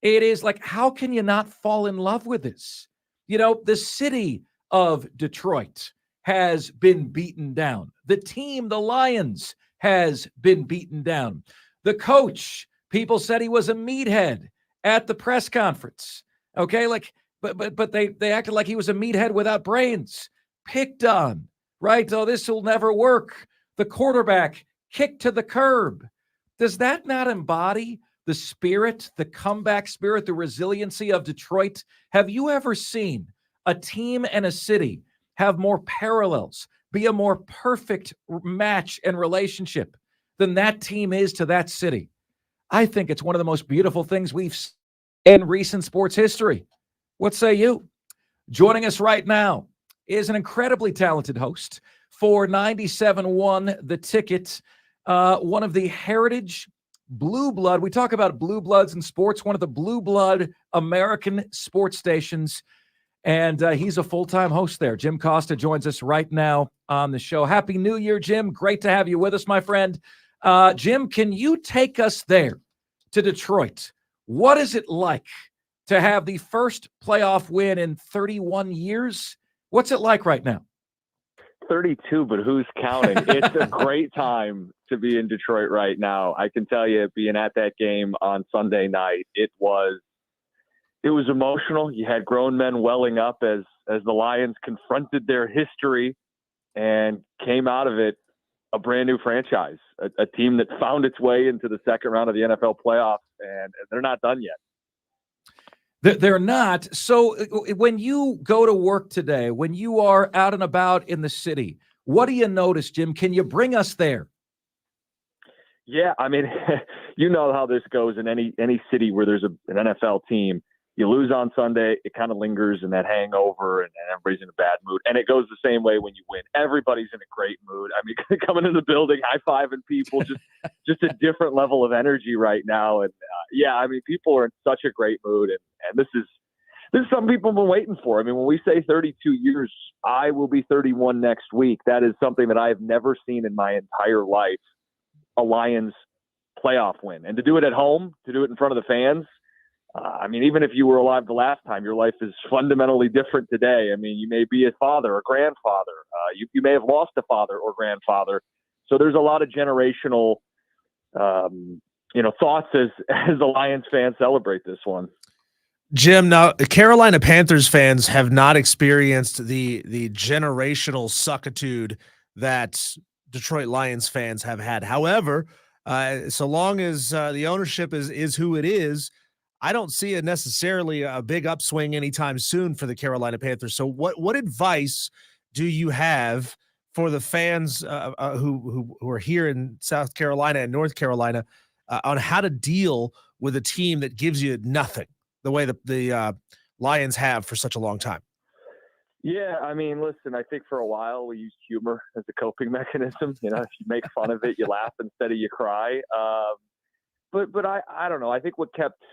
it is like, how can you not fall in love with this? You know, the city of Detroit has been beaten down. The team, the Lions, has been beaten down. The coach, people said he was a meathead at the press conference. Okay, like, but they acted like he was a meathead without brains. Picked on, right? Oh, this will never work. The quarterback kicked to the curb. Does that not embody the spirit, the comeback spirit, the resiliency of Detroit? Have you ever seen a team and a city have more parallels, be a more perfect match and relationship than that team is to that city? I think it's one of the most beautiful things we've seen in recent sports history. What say you? Joining us right now is an incredibly talented host for 97.1 The Ticket, one of the heritage blue blood. We talk about blue bloods in sports, one of the blue blood American sports stations. And he's a full-time host there. Jim Costa joins us right now on the show. Happy New Year, Jim. Great to have you with us, my friend. Jim, can you take us there to Detroit? What is it like to have the first playoff win in 31 years? What's it like right now? 32, but who's counting? It's a great time to be in Detroit right now. I can tell you, being at that game on Sunday night, it was emotional. You had grown men welling up as the Lions confronted their history and came out of it a brand new franchise, a team that found its way into the second round of the NFL playoffs, and they're not done yet. They're not. So when you go to work today, when you are out and about in the city, what do you notice, Jim? Can you bring us there? Yeah, I mean, you know how this goes in any city where there's an NFL team. You lose on Sunday, it kind of lingers in that hangover, and everybody's in a bad mood. And it goes the same way when you win. Everybody's in a great mood. I mean, coming into the building, high-fiving people, just a different level of energy right now. And yeah, I mean, people are in such a great mood, and this is something people have been waiting for. I mean, when we say 32 years, I will be 31 next week. That is something that I have never seen in my entire life, a Lions playoff win. And to do it at home, to do it in front of the fans, I mean, even if you were alive the last time, your life is fundamentally different today. I mean, you may be a father or grandfather. You may have lost a father or grandfather. So there's a lot of generational, thoughts as the Lions fans celebrate this one. Jim, now Carolina Panthers fans have not experienced the generational suckitude that Detroit Lions fans have had. However, so long as the ownership is who it is, I don't see it necessarily a big upswing anytime soon for the Carolina Panthers. So what advice do you have for the fans who are here in South Carolina and North Carolina on how to deal with a team that gives you nothing the way the Lions have for such a long time? Yeah, I mean, listen, I think for a while we used humor as a coping mechanism. You know, if you make fun of it, you laugh instead of you cry. But I don't know. I think what kept,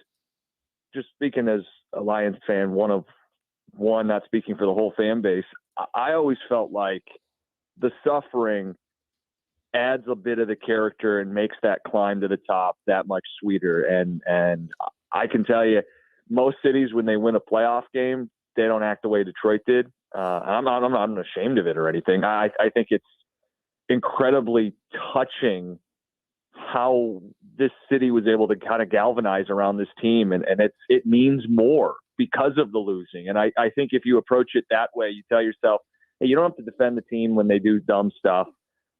just speaking as a Lions fan, not speaking for the whole fan base, I always felt like the suffering adds a bit of the character and makes that climb to the top that much sweeter. And I can tell you, most cities, when they win a playoff game, they don't act the way Detroit did. I'm not ashamed of it or anything. I think it's incredibly touching how this city was able to kind of galvanize around this team. And it means more because of the losing. And I think if you approach it that way, you tell yourself, hey, you don't have to defend the team when they do dumb stuff.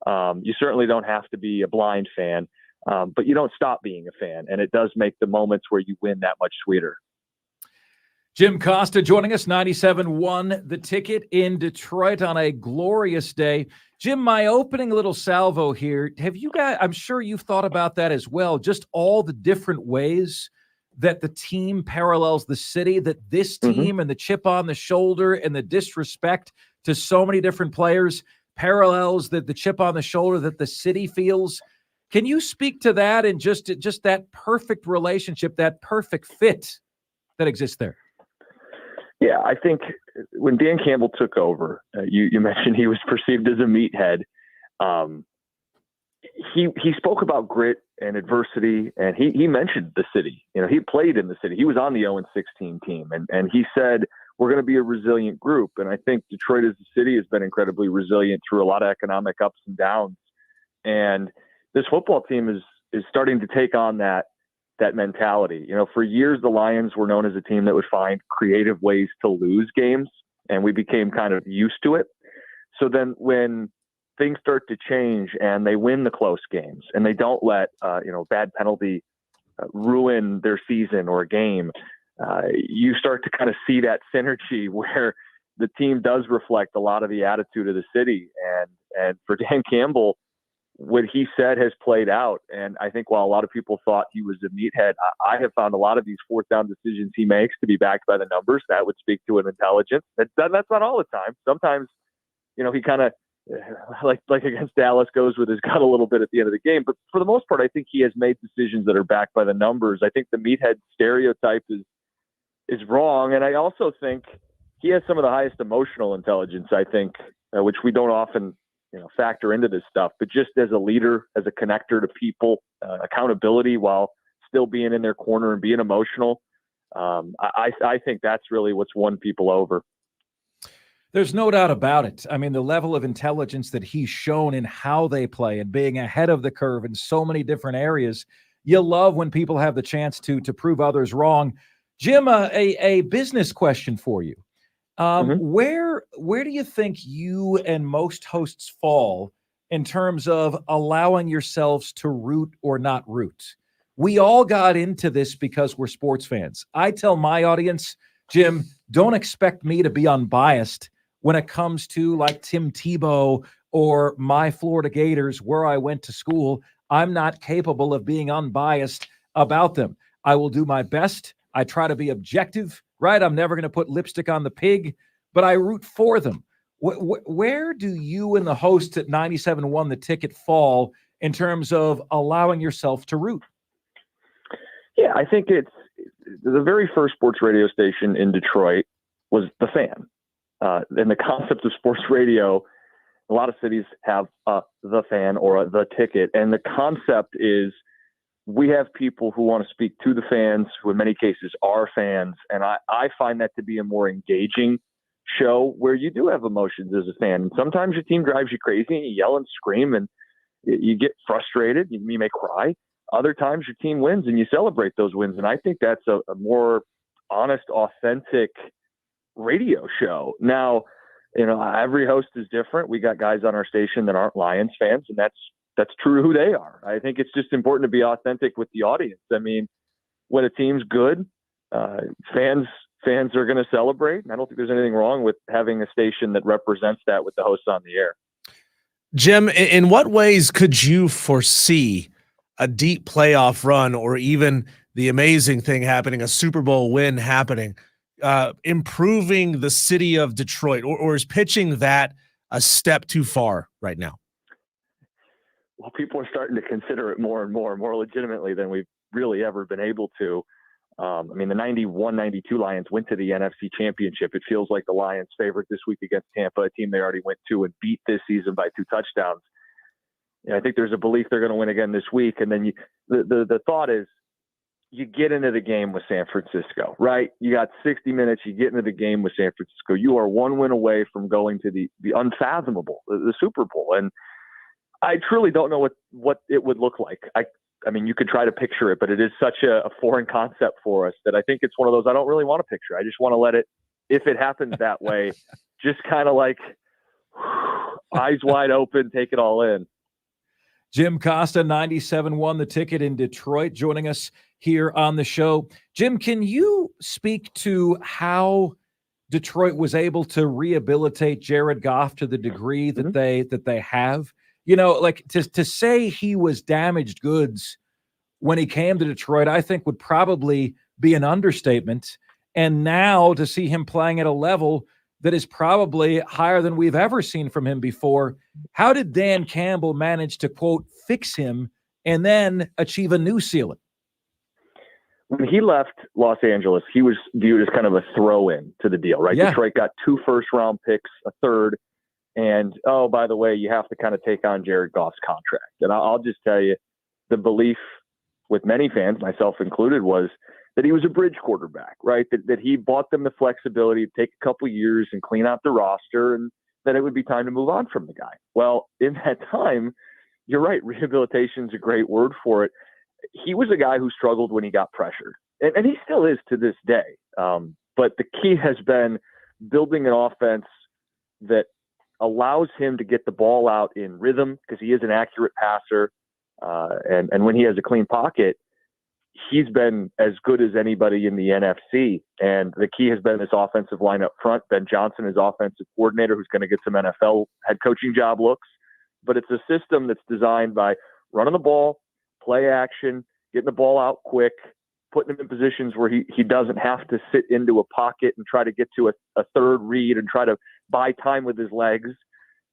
You certainly don't have to be a blind fan, but you don't stop being a fan. And it does make the moments where you win that much sweeter. Jim Costa joining us, 97.1 The Ticket in Detroit on a glorious day. Jim, my opening little salvo here, have you guys, I'm sure you've thought about that as well, just all the different ways that the team parallels the city, that this team and the chip on the shoulder and the disrespect to so many different players parallels the chip on the shoulder that the city feels. Can you speak to that and just that perfect relationship, that perfect fit that exists there? Yeah, I think when Dan Campbell took over, you mentioned he was perceived as a meathead. He spoke about grit and adversity, and he mentioned the city. You know, he played in the city. He was on the 0-16 team, and he said, we're going to be a resilient group. And I think Detroit as a city has been incredibly resilient through a lot of economic ups and downs. And this football team is starting to take on that mentality. You know, for years, the Lions were known as a team that would find creative ways to lose games, and we became kind of used to it. So then when things start to change and they win the close games and they don't let, bad penalty ruin their season or game, you start to kind of see that synergy where the team does reflect a lot of the attitude of the city. And for Dan Campbell, what he said has played out. And I think while a lot of people thought he was a meathead, I have found a lot of these fourth down decisions he makes to be backed by the numbers. That would speak to an intelligence. That's not all the time. Sometimes, he kind of like against Dallas goes with his gut a little bit at the end of the game. But for the most part, I think he has made decisions that are backed by the numbers. I think the meathead stereotype is wrong. And I also think he has some of the highest emotional intelligence, I think, which we don't often factor into this stuff, but just as a leader, as a connector to people, accountability while still being in their corner and being emotional. I think that's really what's won people over. There's no doubt about it. I mean, the level of intelligence that he's shown in how they play and being ahead of the curve in so many different areas, you love when people have the chance to prove others wrong. Jim, a business question for you. Where do you think you and most hosts fall in terms of allowing yourselves to root or not root? We all got into this because we're sports fans. I tell my audience, Jim, don't expect me to be unbiased when it comes to like Tim Tebow or my Florida Gators where I went to school. I'm not capable of being unbiased about them. I will do my best. I try to be objective. Right? I'm never going to put lipstick on the pig, but I root for them. Where do you and the hosts at 97.1 The Ticket fall in terms of allowing yourself to root? Yeah, I think it's the very first sports radio station in Detroit was The Fan. And the concept of sports radio, a lot of cities have The Fan or The Ticket. And the concept is we have people who want to speak to the fans, who in many cases are fans. And I find that to be a more engaging show where you do have emotions as a fan. And sometimes your team drives you crazy and you yell and scream and you get frustrated. You may cry. Other times your team wins and you celebrate those wins. And I think that's a more honest, authentic radio show. Now, every host is different. We got guys on our station that aren't Lions fans, and that's true who they are. I think it's just important to be authentic with the audience. I mean, when a team's good, fans are going to celebrate. And I don't think there's anything wrong with having a station that represents that with the hosts on the air. Jim, in what ways could you foresee a deep playoff run or even the amazing thing happening, a Super Bowl win happening, improving the city of Detroit, or is pitching that a step too far right now? Well, people are starting to consider it more and more legitimately than we've really ever been able to. The 91-92 Lions went to the NFC Championship. It feels like the Lions favorite this week against Tampa, a team they already went to and beat this season by 2 touchdowns. I think there's a belief they're going to win again this week. And then the thought is you get into the game with San Francisco, right? You got 60 minutes. You get into the game with San Francisco. You are one win away from going to the unfathomable, the Super Bowl. And I truly don't know what it would look like. I I mean, you could try to picture it, but it is such a foreign concept for us that I think it's one of those I don't really want to picture. I just want to let it, if it happens that way, just kind of like eyes wide open, take it all in. Jim Costa, 97.1 The Ticket in Detroit, joining us here on the show. Jim, can you speak to how Detroit was able to rehabilitate Jared Goff to the degree that they have? You know, like to say he was damaged goods when he came to Detroit, I think would probably be an understatement. And now to see him playing at a level that is probably higher than we've ever seen from him before, how did Dan Campbell manage to, quote, fix him and then achieve a new ceiling? When he left Los Angeles, he was viewed as kind of a throw-in to the deal, right? Yeah. Detroit got 2 first-round picks, a third, and, oh, by the way, you have to kind of take on Jared Goff's contract. And I'll just tell you, the belief with many fans, myself included, was that he was a bridge quarterback, right? That he bought them the flexibility to take a couple years and clean out the roster, and then it would be time to move on from the guy. Well, in that time, you're right, rehabilitation is a great word for it. He was a guy who struggled when he got pressured, and he still is to this day. But the key has been building an offense that allows him to get the ball out in rhythm, because he is an accurate passer. And when he has a clean pocket, he's been as good as anybody in the NFC. And the key has been this offensive line up front. Ben Johnson is offensive coordinator, who's going to get some NFL head coaching job looks. But it's a system that's designed by running the ball, play action, getting the ball out quick, putting him in positions where he doesn't have to sit into a pocket and try to get to a third read and try to buy time with his legs.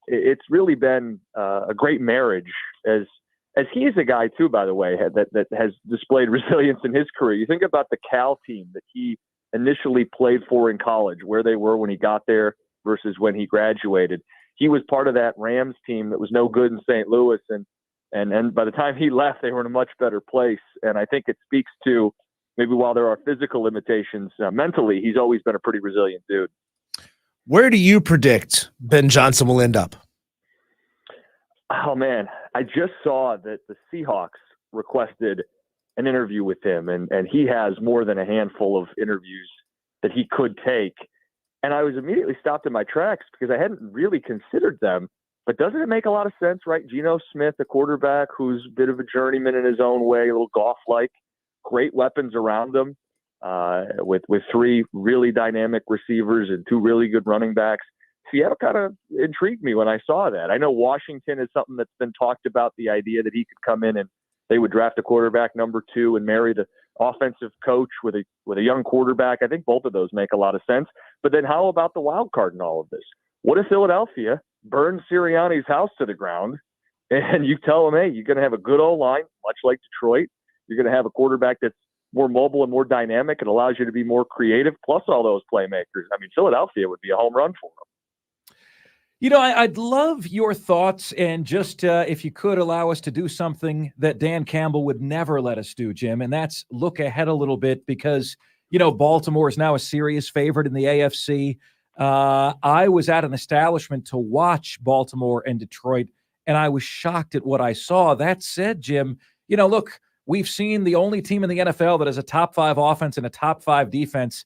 It's really been a great marriage, as he is a guy too, by the way, that has displayed resilience in his career. You think about the Cal team that he initially played for in college, where they were when he got there versus when he graduated. He was part of that Rams team that was no good in St. Louis, and by the time he left, they were in a much better place. And I think it speaks to, maybe while there are physical limitations, mentally, he's always been a pretty resilient dude. Where do you predict Ben Johnson will end up? Oh, man, I just saw that the Seahawks requested an interview with him, and he has more than a handful of interviews that he could take. And I was immediately stopped in my tracks because I hadn't really considered them. But doesn't it make a lot of sense, right? Geno Smith, a quarterback who's a bit of a journeyman in his own way, a little Goff-like, great weapons around him, with 3 really dynamic receivers and 2 really good running backs. Seattle kind of intrigued me when I saw that. I know Washington is something that's been talked about, the idea that he could come in and they would draft a quarterback number 2 and marry the offensive coach with a young quarterback. I think both of those make a lot of sense. But then how about the wild card in all of this? What if Philadelphia burns Sirianni's house to the ground and you tell them, hey, you're going to have a good O-line, much like Detroit. You're going to have a quarterback that's more mobile and more dynamic. It allows you to be more creative, plus all those playmakers. I mean, Philadelphia would be a home run for them. You know, I'd love your thoughts, and just if you could allow us to do something that Dan Campbell would never let us do, Jim, and that's look ahead a little bit, because, you know, Baltimore is now a serious favorite in the AFC. I was at an establishment to watch Baltimore and Detroit, and I was shocked at what I saw. That said, Jim, you know, look, we've seen the only team in the NFL that has a top 5 offense and a top 5 defense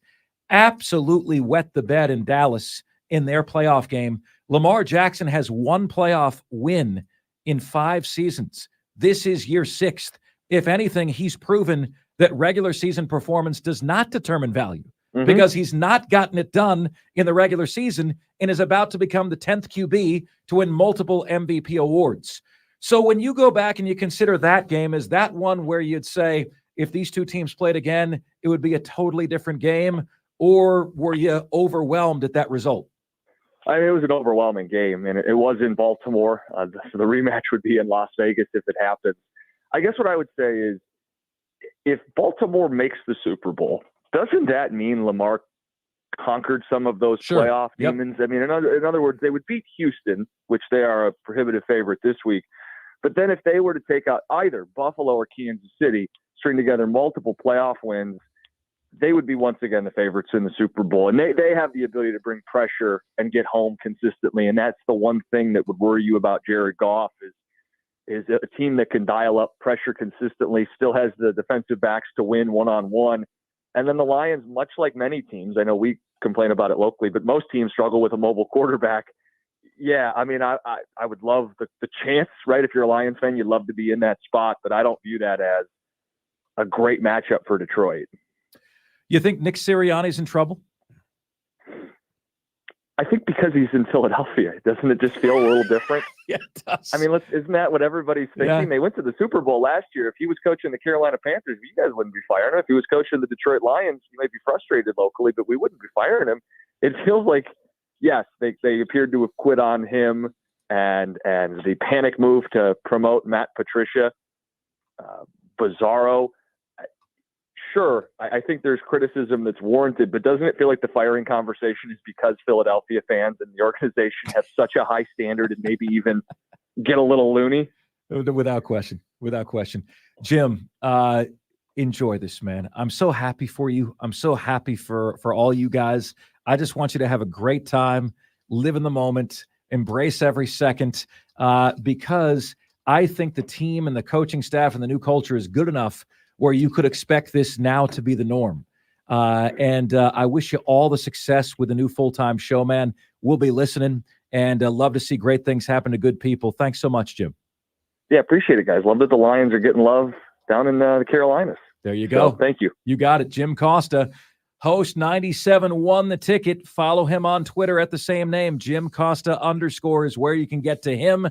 absolutely wet the bed in Dallas in their playoff game. Lamar Jackson has 1 playoff win in 5 seasons. This is year 6th. If anything, he's proven that regular season performance does not determine value, because he's not gotten it done in the regular season and is about to become the 10th QB to win multiple MVP awards. So when you go back and you consider that game, is that one where you'd say if these 2 teams played again, it would be a totally different game, or were you overwhelmed at that result? I mean, it was an overwhelming game, and it was in Baltimore. So the rematch would be in Las Vegas if it happens. I guess what I would say is, if Baltimore makes the Super Bowl, doesn't that mean Lamar conquered some of those playoff demons? I mean, in other words, they would beat Houston, which they are a prohibitive favorite this week. But then if they were to take out either Buffalo or Kansas City, string together multiple playoff wins, they would be once again the favorites in the Super Bowl. And they have the ability to bring pressure and get home consistently. And that's the one thing that would worry you about Jared Goff, is is a team that can dial up pressure consistently, still has the defensive backs to win one-on-one. And then the Lions, much like many teams, I know we complain about it locally, but most teams struggle with a mobile quarterback. Yeah, I mean, I would love the chance, right? If you're a Lions fan, you'd love to be in that spot, but I don't view that as a great matchup for Detroit. You think Nick Sirianni's in trouble? I think because he's in Philadelphia, doesn't it just feel a little different? Yeah, it does. I mean, isn't that what everybody's thinking? Yeah. They went to the Super Bowl last year. If he was coaching the Carolina Panthers, you guys wouldn't be firing him. If he was coaching the Detroit Lions, you might be frustrated locally, but we wouldn't be firing him. It feels like, yes, they appeared to have quit on him, and the panic move to promote Matt Patricia, bizarro. Sure, I think there's criticism that's warranted, but doesn't it feel like the firing conversation is because Philadelphia fans and the organization have such a high standard and maybe even get a little loony? Without question. Without question. Jim, enjoy this, man. I'm so happy for you. I'm so happy for all you guys. I just want you to have a great time, live in the moment, embrace every second, because I think the team and the coaching staff and the new culture is good enough where you could expect this now to be the norm. And I wish you all the success with the new full-time show, man. We'll be listening and love to see great things happen to good people. Thanks so much, Jim. Yeah, appreciate it, guys. Love that the Lions are getting love down in the Carolinas. There you go. So, thank you. You got it. Jim Costa, host 97.1 The Ticket. Follow him on Twitter at the same name. Jim Costa _ is where you can get to him.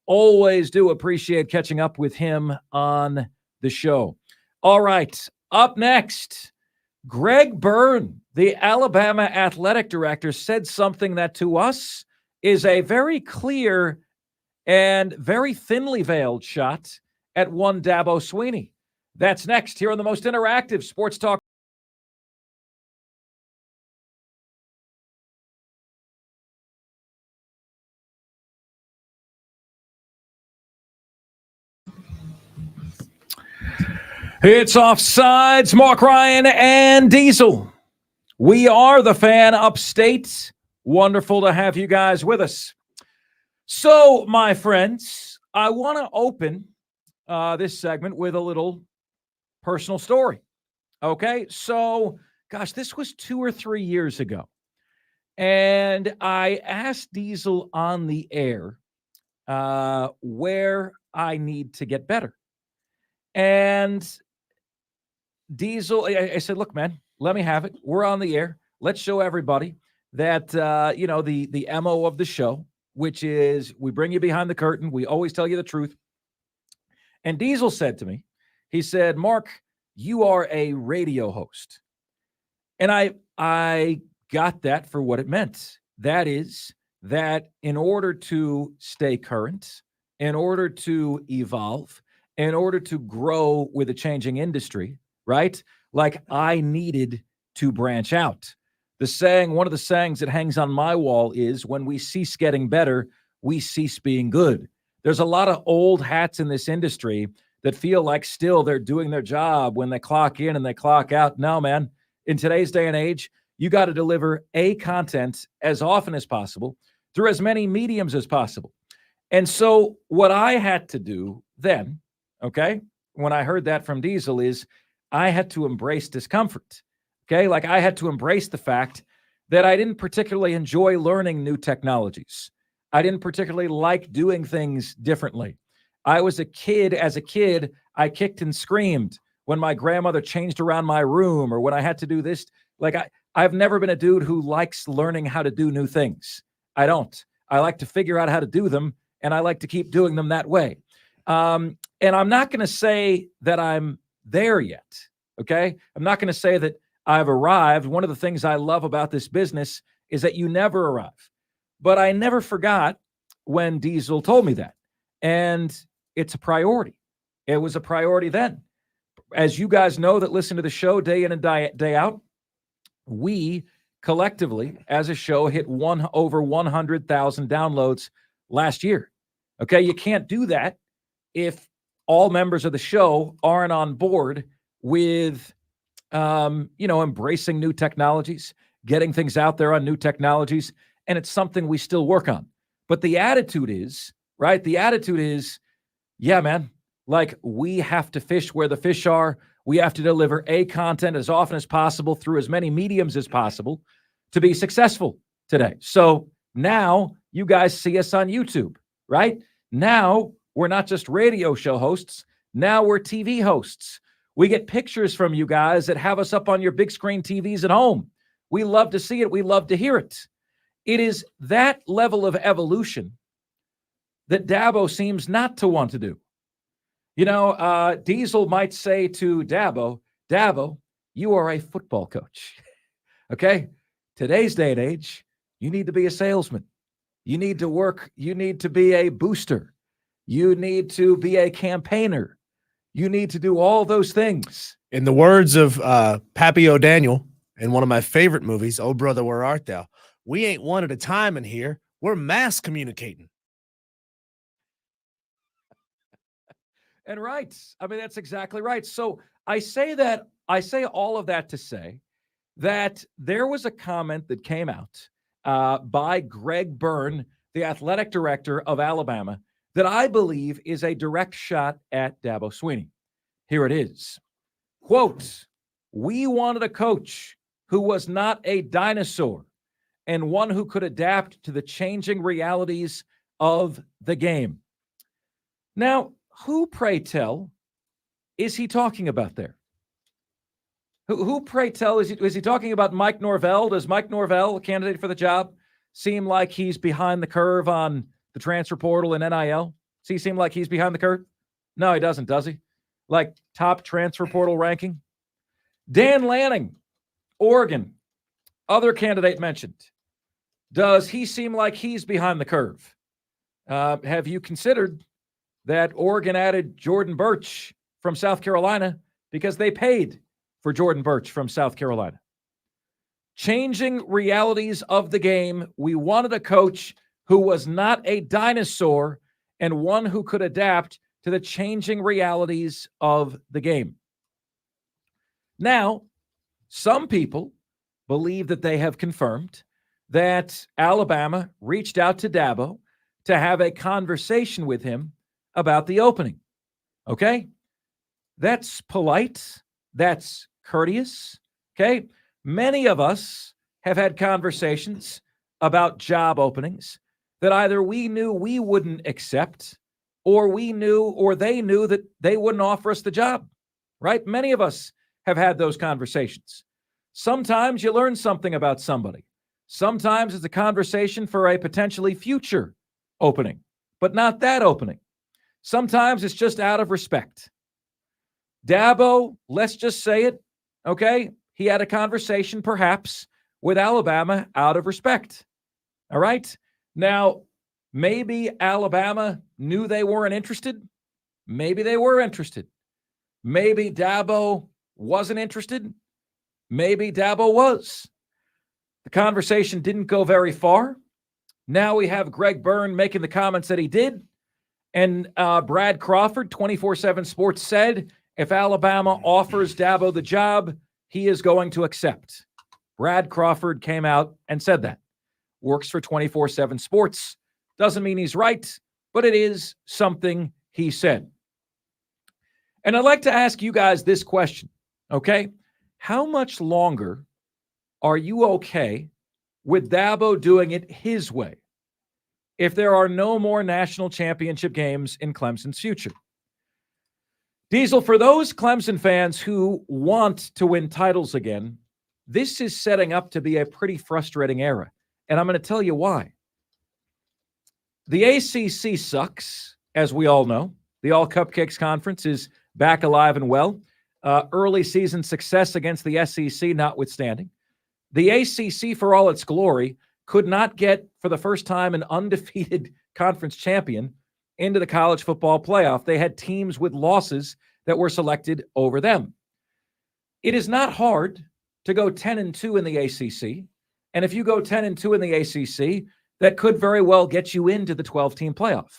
Always do appreciate catching up with him on the show. All right, up next, Greg Byrne, the Alabama athletic director, said something that to us is a very clear and very thinly veiled shot at one Dabo Swinney. That's next here on the most interactive sports talk. It's Offsides, Mark Ryan and Diesel. We are the Fan Upstate. Wonderful to have you guys with us. So, my friends, I want to open this segment with a little personal story. Okay, so, gosh, this was 2 or 3 years ago. And I asked Diesel on the air where I need to get better. And Diesel, I said, look, man, let me have it. We're on the air. Let's show everybody that, the MO of the show, which is we bring you behind the curtain. We always tell you the truth. And Diesel said to me, he said, Mark, you are a radio host. And I got that for what it meant. That is that in order to stay current, in order to evolve, in order to grow with a changing industry, right? Like I needed to branch out. One of the sayings that hangs on my wall is when we cease getting better, we cease being good. There's a lot of old hats in this industry that feel like still they're doing their job when they clock in and they clock out. No, man, in today's day and age, you got to deliver content as often as possible through as many mediums as possible. And so what I had to do then, okay, when I heard that from Diesel is I had to embrace discomfort, okay? Like I had to embrace the fact that I didn't particularly enjoy learning new technologies. I didn't particularly like doing things differently. As a kid, I kicked and screamed when my grandmother changed around my room or when I had to do this. Like I've never been a dude who likes learning how to do new things. I don't. I like to figure out how to do them, and I like to keep doing them that way. And I'm not going to say that I'm there yet, okay? I'm not going to say that I've arrived. One of the things I love about this business is that you never arrive. But I never forgot when Diesel told me that. And it's a priority. It was a priority then. As you guys know that listen to the show day in and day out, we collectively, as a show, hit over 100,000 downloads last year. Okay, you can't do that if all members of the show aren't on board with, embracing new technologies, getting things out there on new technologies, and it's something we still work on. But the attitude is, right? The attitude is Yeah, man. Like, we have to fish where the fish are. We have to deliver content as often as possible through as many mediums as possible to be successful today. So now you guys see us on YouTube, right? Now we're not just radio show hosts. Now we're TV hosts. We get pictures from you guys that have us up on your big screen TVs at home. We love to see it. We love to hear it. It is that level of evolution that Dabo seems not to want to do. You know, Diesel might say to Dabo, Dabo, you are a football coach. Okay? Today's day and age, you need to be a salesman. You need to work. You need to be a booster. You need to be a campaigner. You need to do all those things. In the words of Pappy O'Daniel in one of my favorite movies, Oh Brother, Where Art Thou? We ain't one at a time in here. We're mass communicating. And right. I mean, that's exactly right. So I say all of that to say that there was a comment that came out by Greg Byrne, the athletic director of Alabama, that I believe is a direct shot at Dabo Swinney. Here it is. Quote, we wanted a coach who was not a dinosaur and one who could adapt to the changing realities of the game. Now, who, pray tell, is he talking about there? Who pray tell, is he talking about Mike Norvell? Does Mike Norvell, a candidate for the job, seem like he's behind the curve on the transfer portal and NIL? Does he seem like he's behind the curve? No, he doesn't, does he? Like top transfer portal ranking? Dan Lanning, Oregon, other candidate mentioned. Does he seem like he's behind the curve? Have you considered that Oregon added Jordan Birch from South Carolina because they paid for Jordan Birch from South Carolina? Changing realities of the game. We wanted a coach who was not a dinosaur and one who could adapt to the changing realities of the game. Now, some people believe that they have confirmed that Alabama reached out to Dabo to have a conversation with him about the opening. Okay? That's polite. That's courteous. Okay? Many of us have had conversations about job openings that either we knew we wouldn't accept or we knew or they knew that they wouldn't offer us the job, right? Many of us have had those conversations. Sometimes you learn something about somebody. Sometimes it's a conversation for a potentially future opening, but not that opening. Sometimes it's just out of respect. Dabo, let's just say it, okay? He had a conversation perhaps with Alabama out of respect, all right? Now, maybe Alabama knew they weren't interested. Maybe they were interested. Maybe Dabo wasn't interested. Maybe Dabo was. The conversation didn't go very far. Now we have Greg Byrne making the comments that he did. And Brad Crawford, 24/7 Sports, said if Alabama offers Dabo the job, he is going to accept. Brad Crawford came out and said that. Works for 24/7 Sports. Doesn't mean he's right, but it is something he said. And I'd like to ask you guys this question, okay? How much longer are you okay with Dabo doing it his way if there are no more national championship games in Clemson's future? Diesel, for those Clemson fans who want to win titles again, this is setting up to be a pretty frustrating era. And I'm going to tell you why. The ACC sucks, as we all know. The All Cupcakes Conference is back alive and well. Early season success against the SEC notwithstanding. The ACC, for all its glory, could not get, for the first time, an undefeated conference champion into the college football playoff. They had teams with losses that were selected over them. It is not hard to go 10-2 in the ACC. And if you go 10-2 in the ACC, that could very well get you into the 12-team playoff.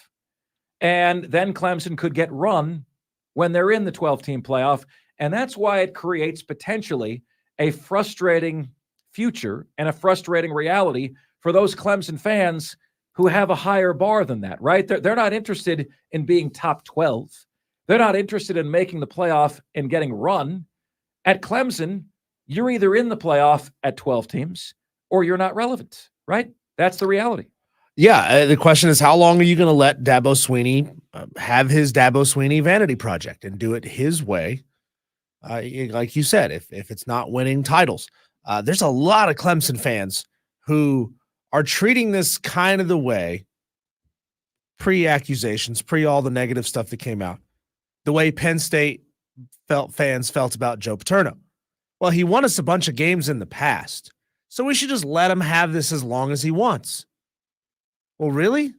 And then Clemson could get run when they're in the 12-team playoff. And that's why it creates potentially a frustrating future and a frustrating reality for those Clemson fans who have a higher bar than that, right? They're not interested in being top 12. They're not interested in making the playoff and getting run. At Clemson, you're either in the playoff at 12 teams or you're not relevant, right? That's the reality. Yeah, the question is, how long are you going to let Dabo Swinney have his Dabo Swinney vanity project and do it his way? Like you said, if it's not winning titles, there's a lot of Clemson fans who are treating this kind of the way, pre-accusations, pre all the negative stuff that came out, the way Penn State fans felt about Joe Paterno. Well, he won us a bunch of games in the past, so we should just let him have this as long as he wants. Well, really?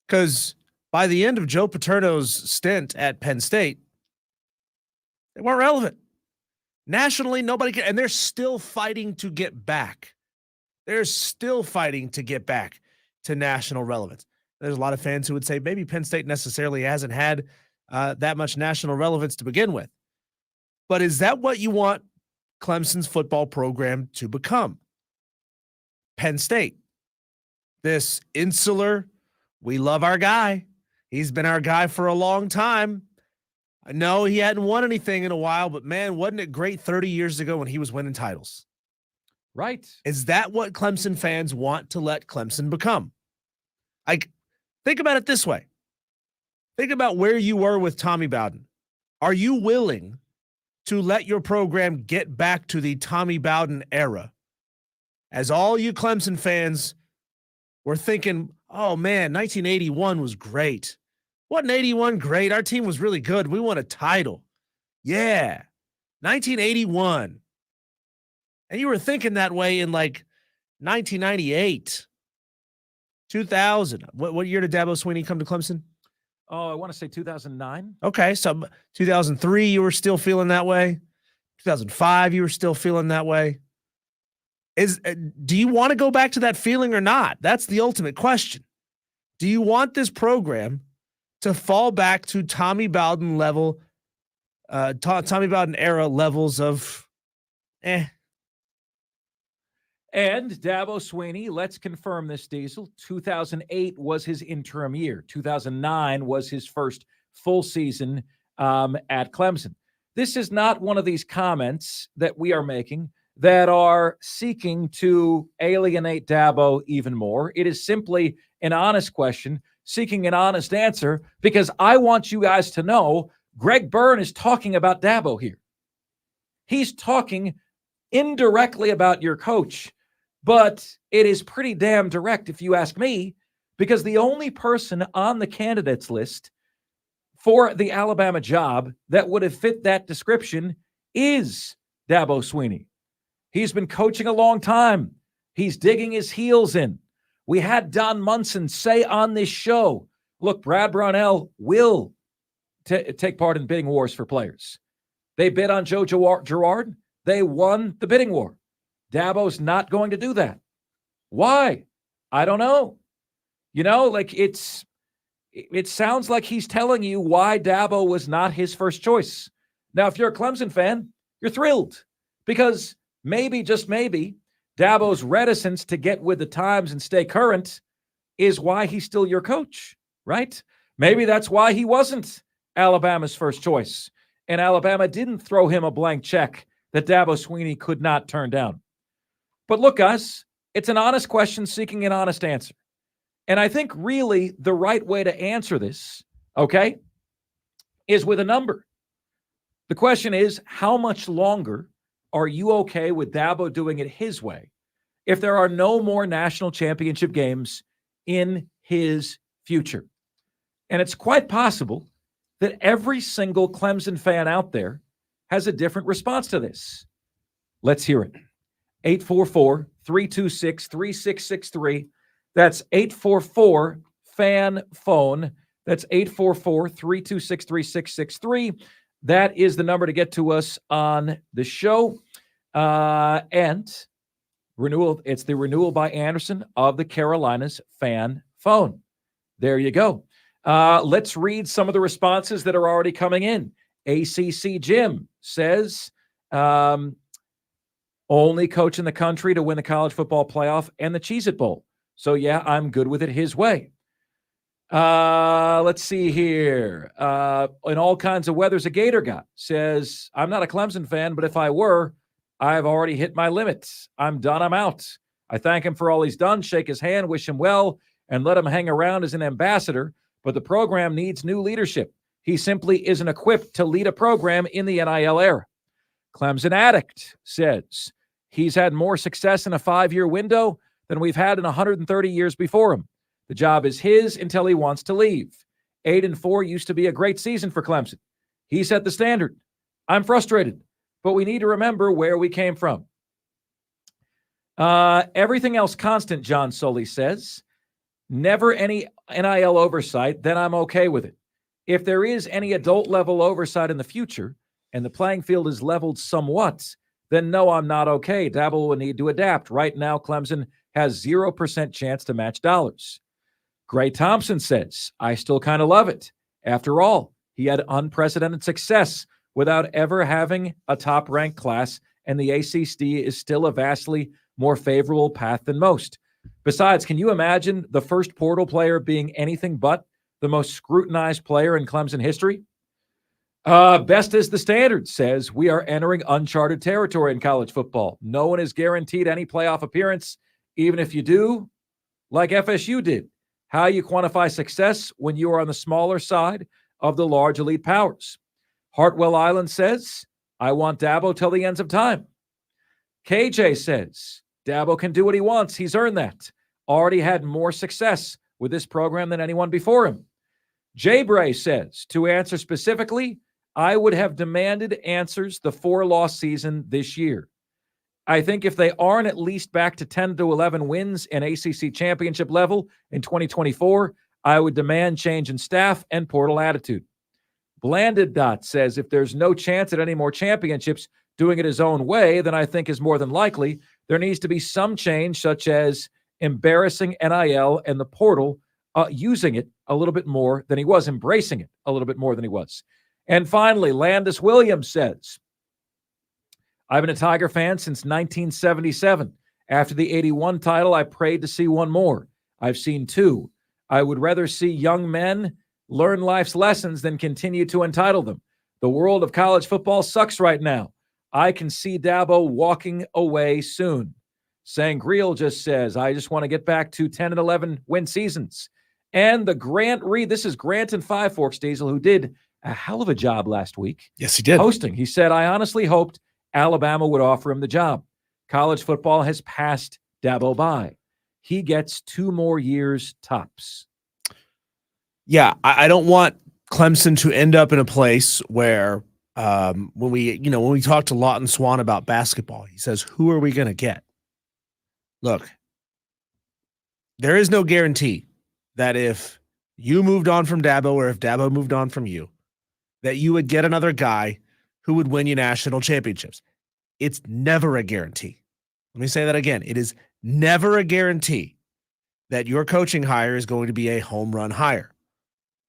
Because by the end of Joe Paterno's stint at Penn State, they weren't relevant. Nationally, nobody cared, and they're still fighting to get back. They're still fighting to get back to national relevance. There's a lot of fans who would say maybe Penn State necessarily hasn't had that much national relevance to begin with. But is that what you want Clemson's football program to become? Penn State. This insular, we love our guy. He's been our guy for a long time. I know he hadn't won anything in a while, but man, wasn't it great 30 years ago when he was winning titles? Right. Is that what Clemson fans want to let Clemson become? Like, think about it this way. Think about where you were with Tommy Bowden. Are you willing to let your program get back to the Tommy Bowden era? As all you Clemson fans were thinking, oh man, 1981 was great. Wasn't 81 great? Our team was really good. We won a title. Yeah, 1981. And you were thinking that way in like 1998, 2000. What year did Dabo Swinney come to Clemson? Oh, I want to say 2009. Okay, so 2003, you were still feeling that way. 2005, you were still feeling that way. Do you want to go back to that feeling or not? That's the ultimate question. Do you want this program to fall back to Tommy Bowden level, Tommy Bowden era levels of And Dabo Swinney, let's confirm this, Diesel. 2008 was his interim year. 2009 was his first full season at Clemson. This is not one of these comments that we are making that are seeking to alienate Dabo even more. It is simply an honest question, seeking an honest answer, because I want you guys to know Greg Byrne is talking about Dabo here. He's talking indirectly about your coach, but it is pretty damn direct if you ask me, because the only person on the candidates list for the Alabama job that would have fit that description is Dabo Swinney. He's been coaching a long time. He's digging his heels in. We had Don Munson say on this show, look, Brad Brownell will take part in bidding wars for players. They bid on Joe Girard. They won the bidding war. Dabo's not going to do that. Why? I don't know. You know, like it sounds like he's telling you why Dabo was not his first choice. Now, if you're a Clemson fan, you're thrilled because maybe, just maybe, Dabo's reticence to get with the times and stay current is why he's still your coach, right? Maybe that's why he wasn't Alabama's first choice, and Alabama didn't throw him a blank check that Dabo Swinney could not turn down. But look, guys, it's an honest question seeking an honest answer. And I think really the right way to answer this, okay, is with a number. The question is, how much longer are you okay with Dabo doing it his way if there are no more national championship games in his future? And it's quite possible that every single Clemson fan out there has a different response to this. Let's hear it. 844-326-3663. That's 844-FAN-PHONE. That's 844-326-3663. That is the number to get to us on the show. And renewal, it's the renewal by Anderson of the Carolinas Fan Phone. There you go. Let's read some of the responses that are already coming in. ACC Jim says, only coach in the country to win the college football playoff and the Cheez-It Bowl. So, yeah, I'm good with it his way. Let's see here. In all kinds of weather's a Gator guy says, I'm not a Clemson fan, but if I were, I've already hit my limits. I'm done. I'm out. I thank him for all he's done, shake his hand, wish him well, and let him hang around as an ambassador. But the program needs new leadership. He simply isn't equipped to lead a program in the NIL era. Clemson Addict says he's had more success in a 5-year window than we've had in 130 years before him. The job is his until he wants to leave. 8-4 used to be a great season for Clemson. He set the standard. I'm frustrated, but we need to remember where we came from. Everything else constant, John Sully says. Never any NIL oversight, then I'm okay with it. If there is any adult-level oversight in the future and the playing field is leveled somewhat, then no, I'm not okay. Dabo will need to adapt. Right now, Clemson has 0% chance to match dollars. Gray Thompson says, I still kind of love it. After all, he had unprecedented success without ever having a top-ranked class, and the ACC is still a vastly more favorable path than most. Besides, can you imagine the first portal player being anything but the most scrutinized player in Clemson history? Best is the standard says we are entering uncharted territory in college football. No one is guaranteed any playoff appearance, even if you do, like FSU did. How you quantify success when you are on the smaller side of the large elite powers. Hartwell Island says, I want Dabo till the ends of time. KJ says, Dabo can do what he wants. He's earned that. Already had more success with this program than anyone before him. Jay Bray says, to answer specifically, I would have demanded answers the 4-loss season this year. I think if they aren't at least back to 10 to 11 wins in ACC championship level in 2024, I would demand change in staff and portal attitude. Blanded Dot says if there's no chance at any more championships doing it his own way, then I think is more than likely there needs to be some change, such as embarrassing NIL and the portal, using it a little bit more than he was, embracing it a little bit more than he was. And finally, Landis Williams says, I've been a Tiger fan since 1977. After the 81 title, I prayed to see one more. I've seen 2. I would rather see young men learn life's lessons than continue to entitle them. The world of college football sucks right now. I can see Dabo walking away soon. Sangreal just says, I just want to get back to 10 and 11 win seasons. And the Grant Reed, this is Grant and Five Forks Diesel, who did a hell of a job last week. Yes, he did. Hosting. He said, I honestly hoped Alabama would offer him the job. College football has passed Dabo by. He gets 2 more years tops. Yeah, I don't want Clemson to end up in a place where when we talk to Lawton Swan about basketball, he says, who are we going to get? Look, there is no guarantee that if you moved on from Dabo or if Dabo moved on from you, that you would get another guy who would win you national championships. It's never a guarantee. Let me say that again. It is never a guarantee that your coaching hire is going to be a home run hire.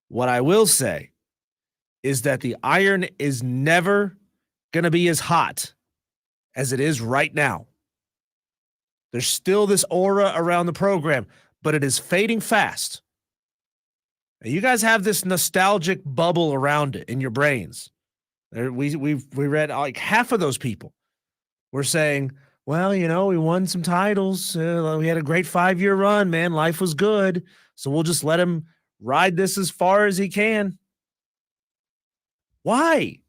What I will say is that the iron is never going to be as hot as it is right now. There's still this aura around the program, but it is fading fast. Now, you guys have this nostalgic bubble around it in your brains. We read like half of those people were saying, well, we won some titles. We had a great 5-year run, man. Life was good. So we'll just let him ride this as far as he can. Why?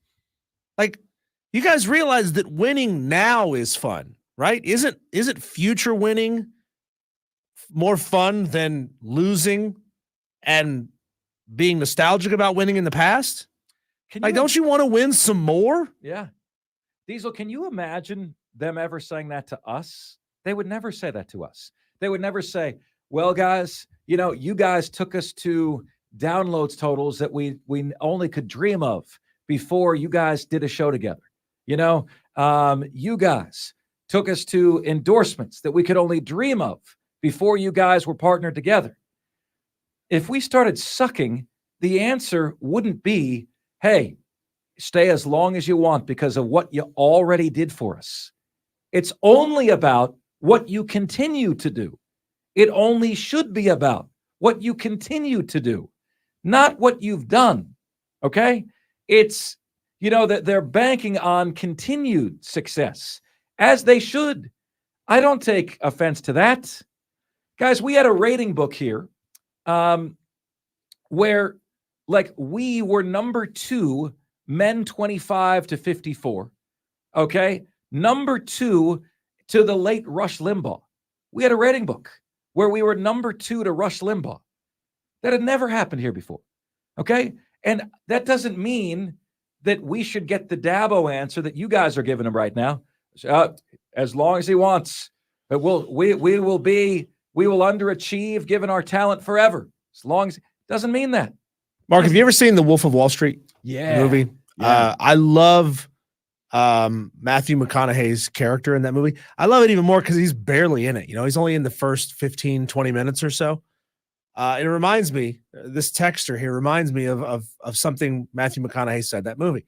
Like, you guys realize that winning now is fun, right? Isn't future winning more fun than losing and being nostalgic about winning in the past? Don't you want to win some more? Yeah. Diesel, can you imagine them ever saying that to us? They would never say that to us. They would never say, well, guys, you guys took us to downloads totals that we only could dream of before you guys did a show together. You guys took us to endorsements that we could only dream of before you guys were partnered together. If we started sucking, the answer wouldn't be, hey, stay as long as you want because of what you already did for us. It's only about what you continue to do. It only should be about what you continue to do, not what you've done. Okay? It's, that they're banking on continued success, as they should. I don't take offense to that. Guys, we had a rating book here where, we were number 2, men 25 to 54. Okay? Number 2 to the late Rush Limbaugh. We had a rating book where we were number 2 to Rush Limbaugh. That had never happened here before. Okay? And that doesn't mean that we should get the Dabo answer that you guys are giving him right now. As long as he wants. But we will underachieve given our talent forever. As long as doesn't mean that. Mark, have you ever seen The Wolf of Wall Street movie? Yeah. I love Matthew McConaughey's character in that movie. I love it even more because he's barely in it. He's only in the first 15, 20 minutes or so. It reminds me, this texter here reminds me of something Matthew McConaughey said in that movie.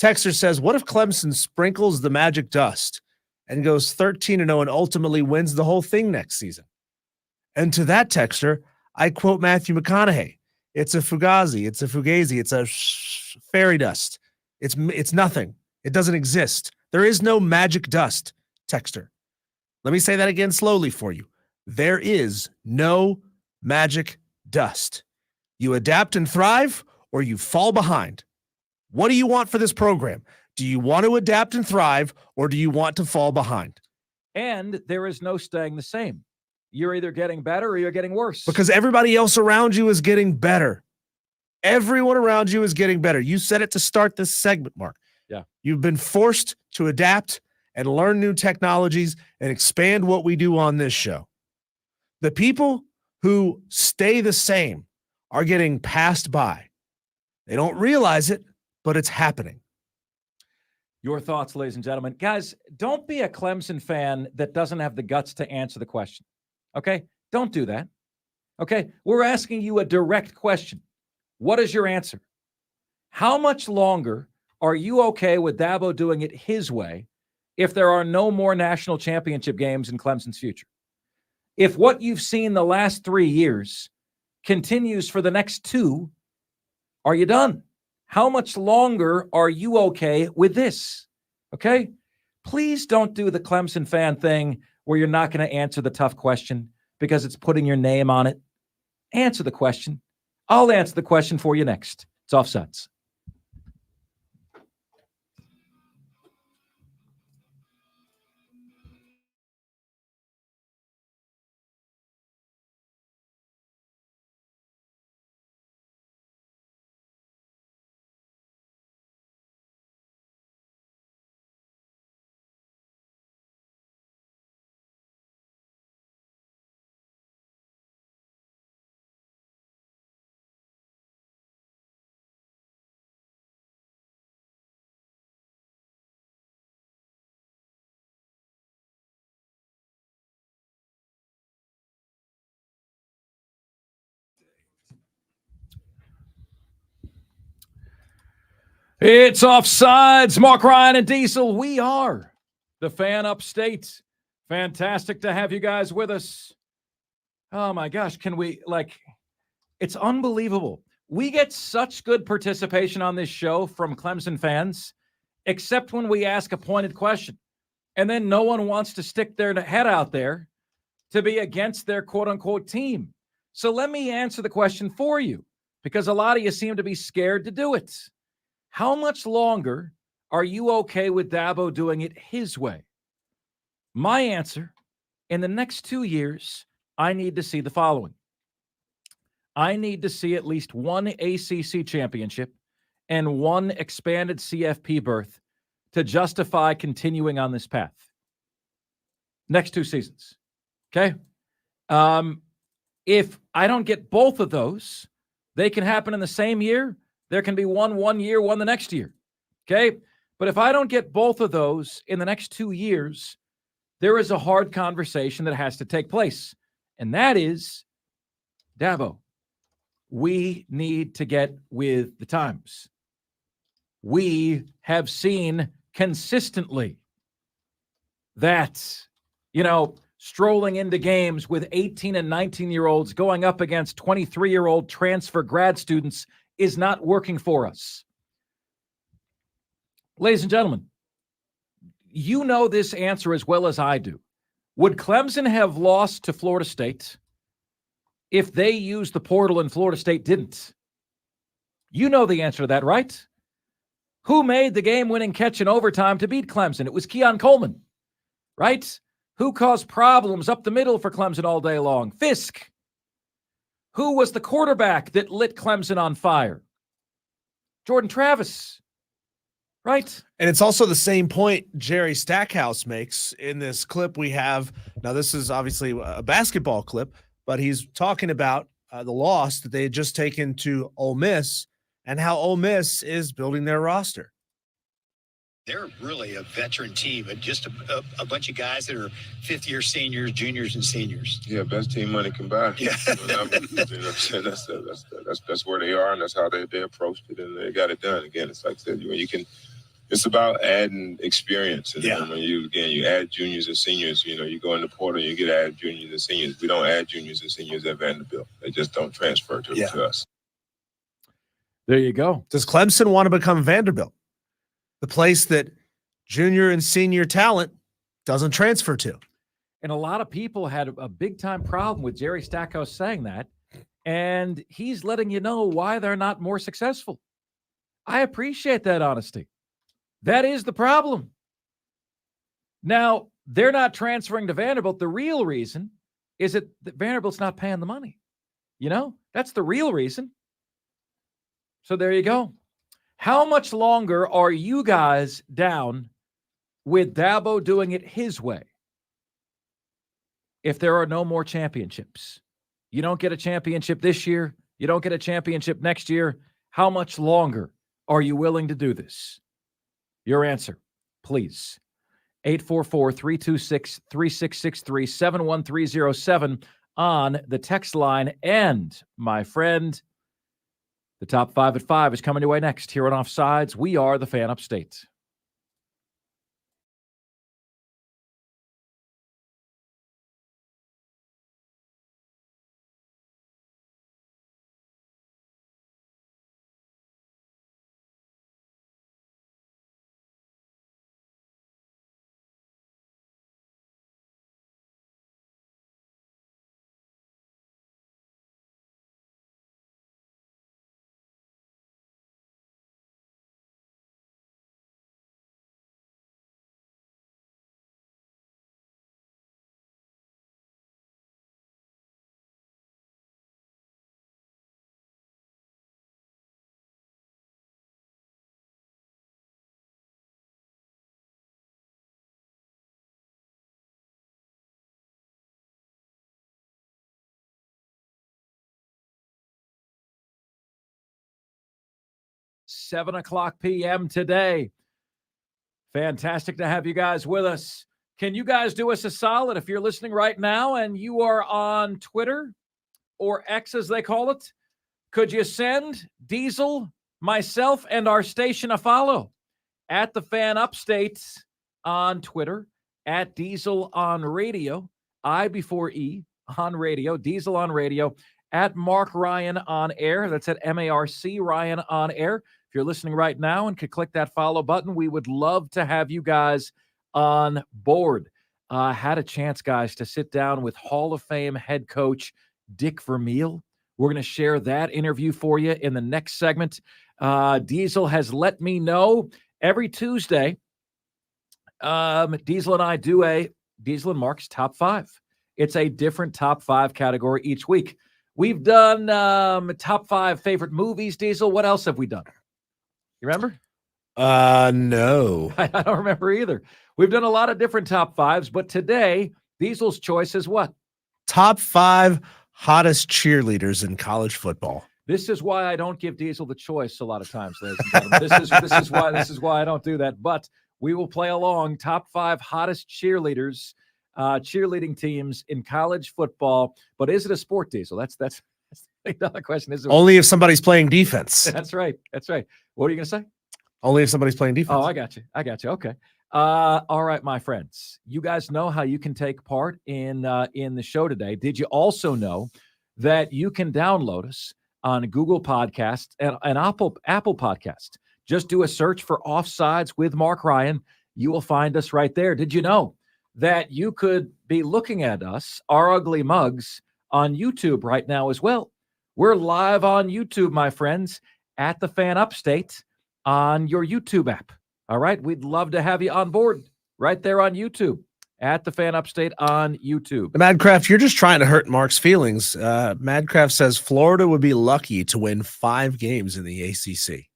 Texter says, what if Clemson sprinkles the magic dust and goes 13-0 and ultimately wins the whole thing next season? And to that texter, I quote Matthew McConaughey. It's a fugazi. It's a fugazi. It's a fairy dust. It's nothing. It doesn't exist. There is no magic dust, texter. Let me say that again slowly for you. There is no magic dust. You adapt and thrive, or you fall behind. What do you want for this program? Do you want to adapt and thrive, or do you want to fall behind? And there is no staying the same. You're either getting better or you're getting worse. Because everybody else around you is getting better. Everyone around you is getting better. You said it to start this segment, Mark. Yeah. You've been forced to adapt and learn new technologies and expand what we do on this show. The people who stay the same are getting passed by. They don't realize it, but it's happening. Your thoughts, ladies and gentlemen. Guys, don't be a Clemson fan that doesn't have the guts to answer the question. Okay? Don't do that. Okay? We're asking you a direct question. What is your answer? How much longer are you okay with Dabo doing it his way if there are no more national championship games in Clemson's future? If what you've seen the last 3 years continues for the next 2, are you done? How much longer are you okay with this? Okay? Please don't do the Clemson fan thing where you're not going to answer the tough question because it's putting your name on it. Answer the question. I'll answer the question for you next. It's Offsides. It's Offsides. Mark Ryan and Diesel. We are the Fan Upstate. Fantastic to have you guys with us. Oh my gosh, can we, it's unbelievable. We get such good participation on this show from Clemson fans, except when we ask a pointed question. And then no one wants to stick their head out there to be against their quote-unquote team. So let me answer the question for you, because a lot of you seem to be scared to do it. How much longer are you okay with Dabo doing it his way? My answer, in the next 2 years, I need to see the following. I need to see at least one ACC championship and one expanded CFP berth to justify continuing on this path. Next 2 seasons. Okay? If I don't get both of those, they can happen in the same year. There can be one year, one the next year. Okay? But if I don't get both of those in the next 2 years, there is a hard conversation that has to take place. And that is, Dabo, we need to get with the times. We have seen consistently that, strolling into games with 18 and 19-year-olds going up against 23-year-old transfer grad students is not working for us. Ladies and gentlemen, you know this answer as well as I do. Would Clemson have lost to Florida State if they used the portal and Florida State didn't? You know the answer to that, right? Who made the game-winning catch in overtime to beat Clemson? It was Keon Coleman, right? Who caused problems up the middle for Clemson all day long? Fisk. Who was the quarterback that lit Clemson on fire? Jordan Travis, right? And it's also the same point Jerry Stackhouse makes in this clip we have. Now, this is obviously a basketball clip, but he's talking about the loss that they had just taken to Ole Miss and how Ole Miss is building their roster. They're really a veteran team, and just a bunch of guys that are fifth-year seniors, juniors, and seniors. Yeah, best team money can buy. Yeah. That's where they are, and that's how they approached it, and they got it done. Again, it's like I said, it's about adding experience. And then when you add juniors and seniors, you go in the portal, you get added juniors and seniors. We don't add juniors and seniors at Vanderbilt. They just don't transfer to us. There you go. Does Clemson want to become Vanderbilt? The place that junior and senior talent doesn't transfer to. And a lot of people had a big-time problem with Jerry Stackhouse saying that, and he's letting you know why they're not more successful. I appreciate that honesty. That is the problem. Now, they're not transferring to Vanderbilt. The real reason is that Vanderbilt's not paying the money. That's the real reason. So there you go. How much longer are you guys down with Dabo doing it his way? If there are no more championships, you don't get a championship this year, you don't get a championship next year, how much longer are you willing to do this? Your answer, please. 844-326-3663, 71307 on the text line. And, my friend, the top 5 at 5 is coming your way next here on Offsides. We are the Fan Upstate. Seven o'clock p.m. today. Fantastic to have you guys with us. Can you guys do us a solid if you're listening right now and you are on Twitter or X as they call it? Could you send Diesel, myself, and our station a follow at the Fan Upstate on Twitter, at Diesel on Radio, I before E on radio, Diesel on Radio, at MARC RYAN on air. That's at MARC Ryan on air. If you're listening right now and could click that follow button, we would love to have you guys on board. Had a chance, guys, to sit down with Hall of Fame head coach Dick Vermeil. We're going to share that interview for you in the next segment. Diesel has let me know every Tuesday. Diesel and I do a Diesel and Mark's top 5. It's a different top 5 category each week. We've done top 5 favorite movies, Diesel. What else have we done? You remember? No. I don't remember either. We've done a lot of different top 5s, but today, Diesel's choice is what? Top 5 hottest cheerleaders in college football. This is why I don't give Diesel the choice a lot of times, ladies and gentlemen. This is why I don't do that. But we will play along top 5 hottest cheerleaders, cheerleading teams in college football. But is it a sport, Diesel? That's another question. Is it only if somebody's playing defense? That's right. What are you going to say? Only if somebody's playing defense. Oh, I got you. Okay. All right, my friends. You guys know how you can take part in the show today. Did you also know that you can download us on Google Podcast and Apple Podcast? Just do a search for Offsides with Mark Ryan. You will find us right there. Did you know that you could be looking at us, our ugly mugs, on YouTube right now as well? We're live on YouTube, my friends, at the Fan Upstate on your YouTube app. All right, we'd love to have you on board right there on YouTube, at the Fan Upstate on YouTube. Madcraft, you're just trying to hurt Mark's feelings. Madcraft says Florida would be lucky to win 5 games in the ACC.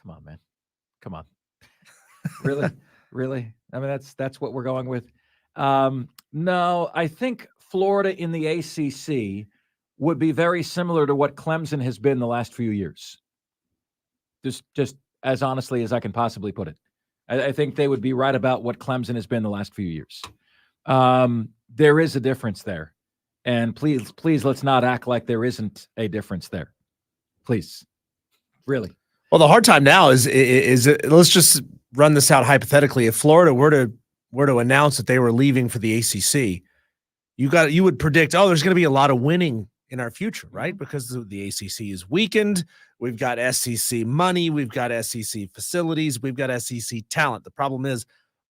Come on, man. Come on. Really? Really? I mean, that's what we're going with. No, I think Florida in the ACC would be very similar to what Clemson has been the last few years. Just as honestly as I can possibly put it. I think they would be right about what Clemson has been the last few years. There is a difference there. And please, let's not act like there isn't a difference there. Please. Really. Well, the hard time now is let's just run this out hypothetically. If Florida were to announce that they were leaving for the ACC, you would predict, there's going to be a lot of winning in our future, right? Because the ACC is weakened. We've got SEC money. We've got SEC facilities. We've got SEC talent. The problem is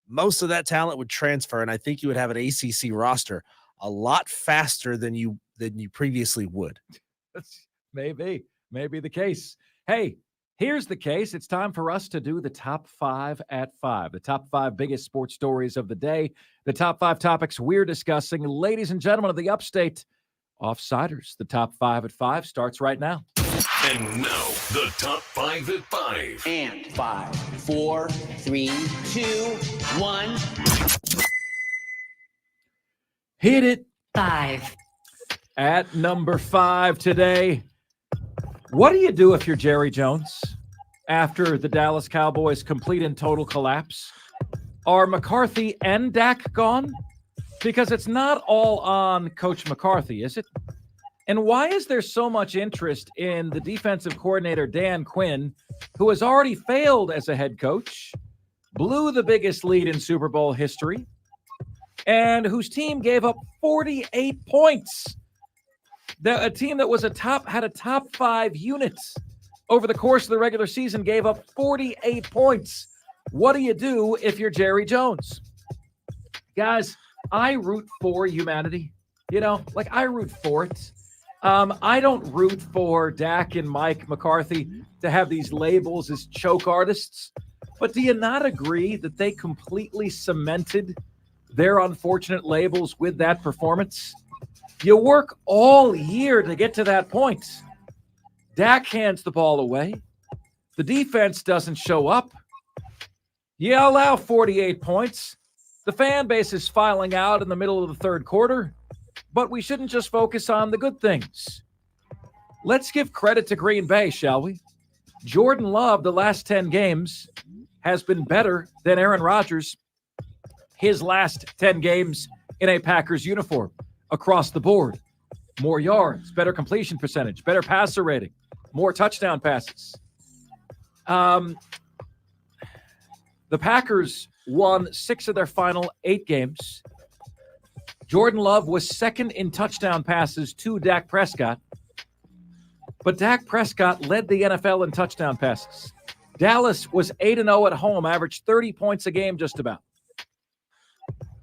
most of that talent would transfer, and I think you would have an ACC roster a lot faster than you previously would. That's maybe the case. Hey, here's the case. It's time for us to do the top 5 at 5, the top 5 biggest sports stories of the day, the top 5 topics we're discussing. Ladies and gentlemen of the Upstate, Offsiders, the top 5 at 5 starts right now. And now, the top 5 at 5. And 5, 4, 3, 2, 1. Hit it. 5. At number 5 today. What do you do if you're Jerry Jones after the Dallas Cowboys' complete and total collapse? Are McCarthy and Dak gone? Because it's not all on Coach McCarthy, is it? And why is there so much interest in the defensive coordinator, Dan Quinn, who has already failed as a head coach, blew the biggest lead in Super Bowl history, and whose team gave up 48 points? A team that was had a top 5 units over the course of the regular season gave up 48 points. What do you do if you're Jerry Jones? Guys, I root for humanity. I root for it. I don't root for Dak and Mike McCarthy to have these labels as choke artists. But do you not agree that they completely cemented their unfortunate labels with that performance? You work all year to get to that point. Dak hands the ball away. The defense doesn't show up. You allow 48 points. The fan base is filing out in the middle of the third quarter, but we shouldn't just focus on the good things. Let's give credit to Green Bay, shall we? Jordan Love, the last 10 games, has been better than Aaron Rodgers his last 10 games in a Packers uniform across the board. More yards, better completion percentage, better passer rating, more touchdown passes. The Packers won 6 of their final 8 games. Jordan Love was second in touchdown passes to Dak Prescott. But Dak Prescott led the NFL in touchdown passes. Dallas was 8-0 at home, averaged 30 points a game just about.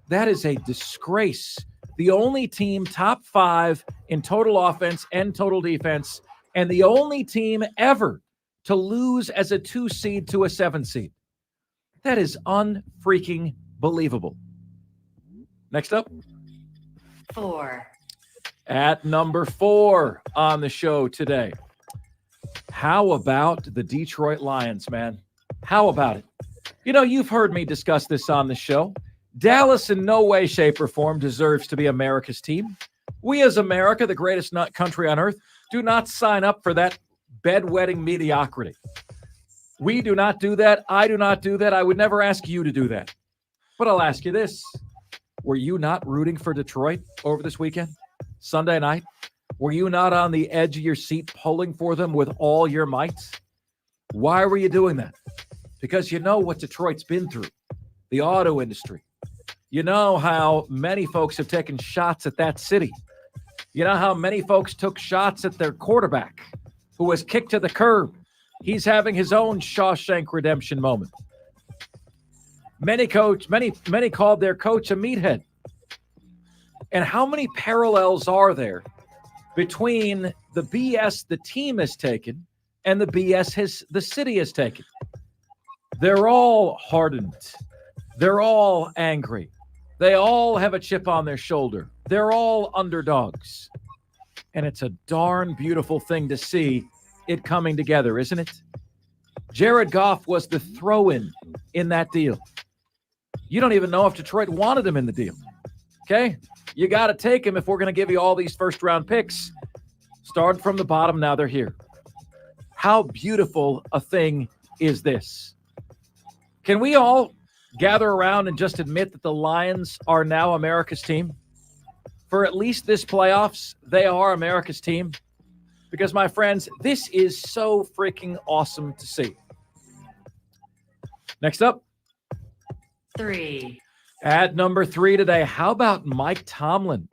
That is a disgrace. The only team top 5 in total offense and total defense, and the only team ever to lose as a 2 seed to a 7 seed. That is unfreaking believable. Next up. 4. At number 4 on the show today. How about the Detroit Lions, man? How about it? You've heard me discuss this on the show. Dallas in no way, shape, or form deserves to be America's team. We as America, the greatest country on earth, do not sign up for that bedwetting mediocrity. We do not do that. I do not do that. I would never ask you to do that. But I'll ask you this. Were you not rooting for Detroit over this weekend? Sunday night? Were you not on the edge of your seat pulling for them with all your might? Why were you doing that? because you know what Detroit's been through, the auto industry. You know how many folks have taken shots at that city. You know how many folks took shots at their quarterback who was kicked to the curb. He's having his own Shawshank Redemption moment. Many called their coach a meathead. And how many parallels are there between the BS the team has taken and the BS the city has taken? They're all hardened. They're all angry. They all have a chip on their shoulder. They're all underdogs. And it's a darn beautiful thing to see it coming together, isn't it? Jared Goff was the throw-in in that deal. You don't even know if Detroit wanted him in the deal. Okay? You got to take him if we're going to give you all these first-round picks. Started from the bottom, now they're here. How beautiful a thing is this? Can we all gather around and just admit that the Lions are now America's team? For at least this playoffs, they are America's team. Because, my friends, this is so freaking awesome to see. Next up. 3. At number 3 today, how about Mike Tomlin?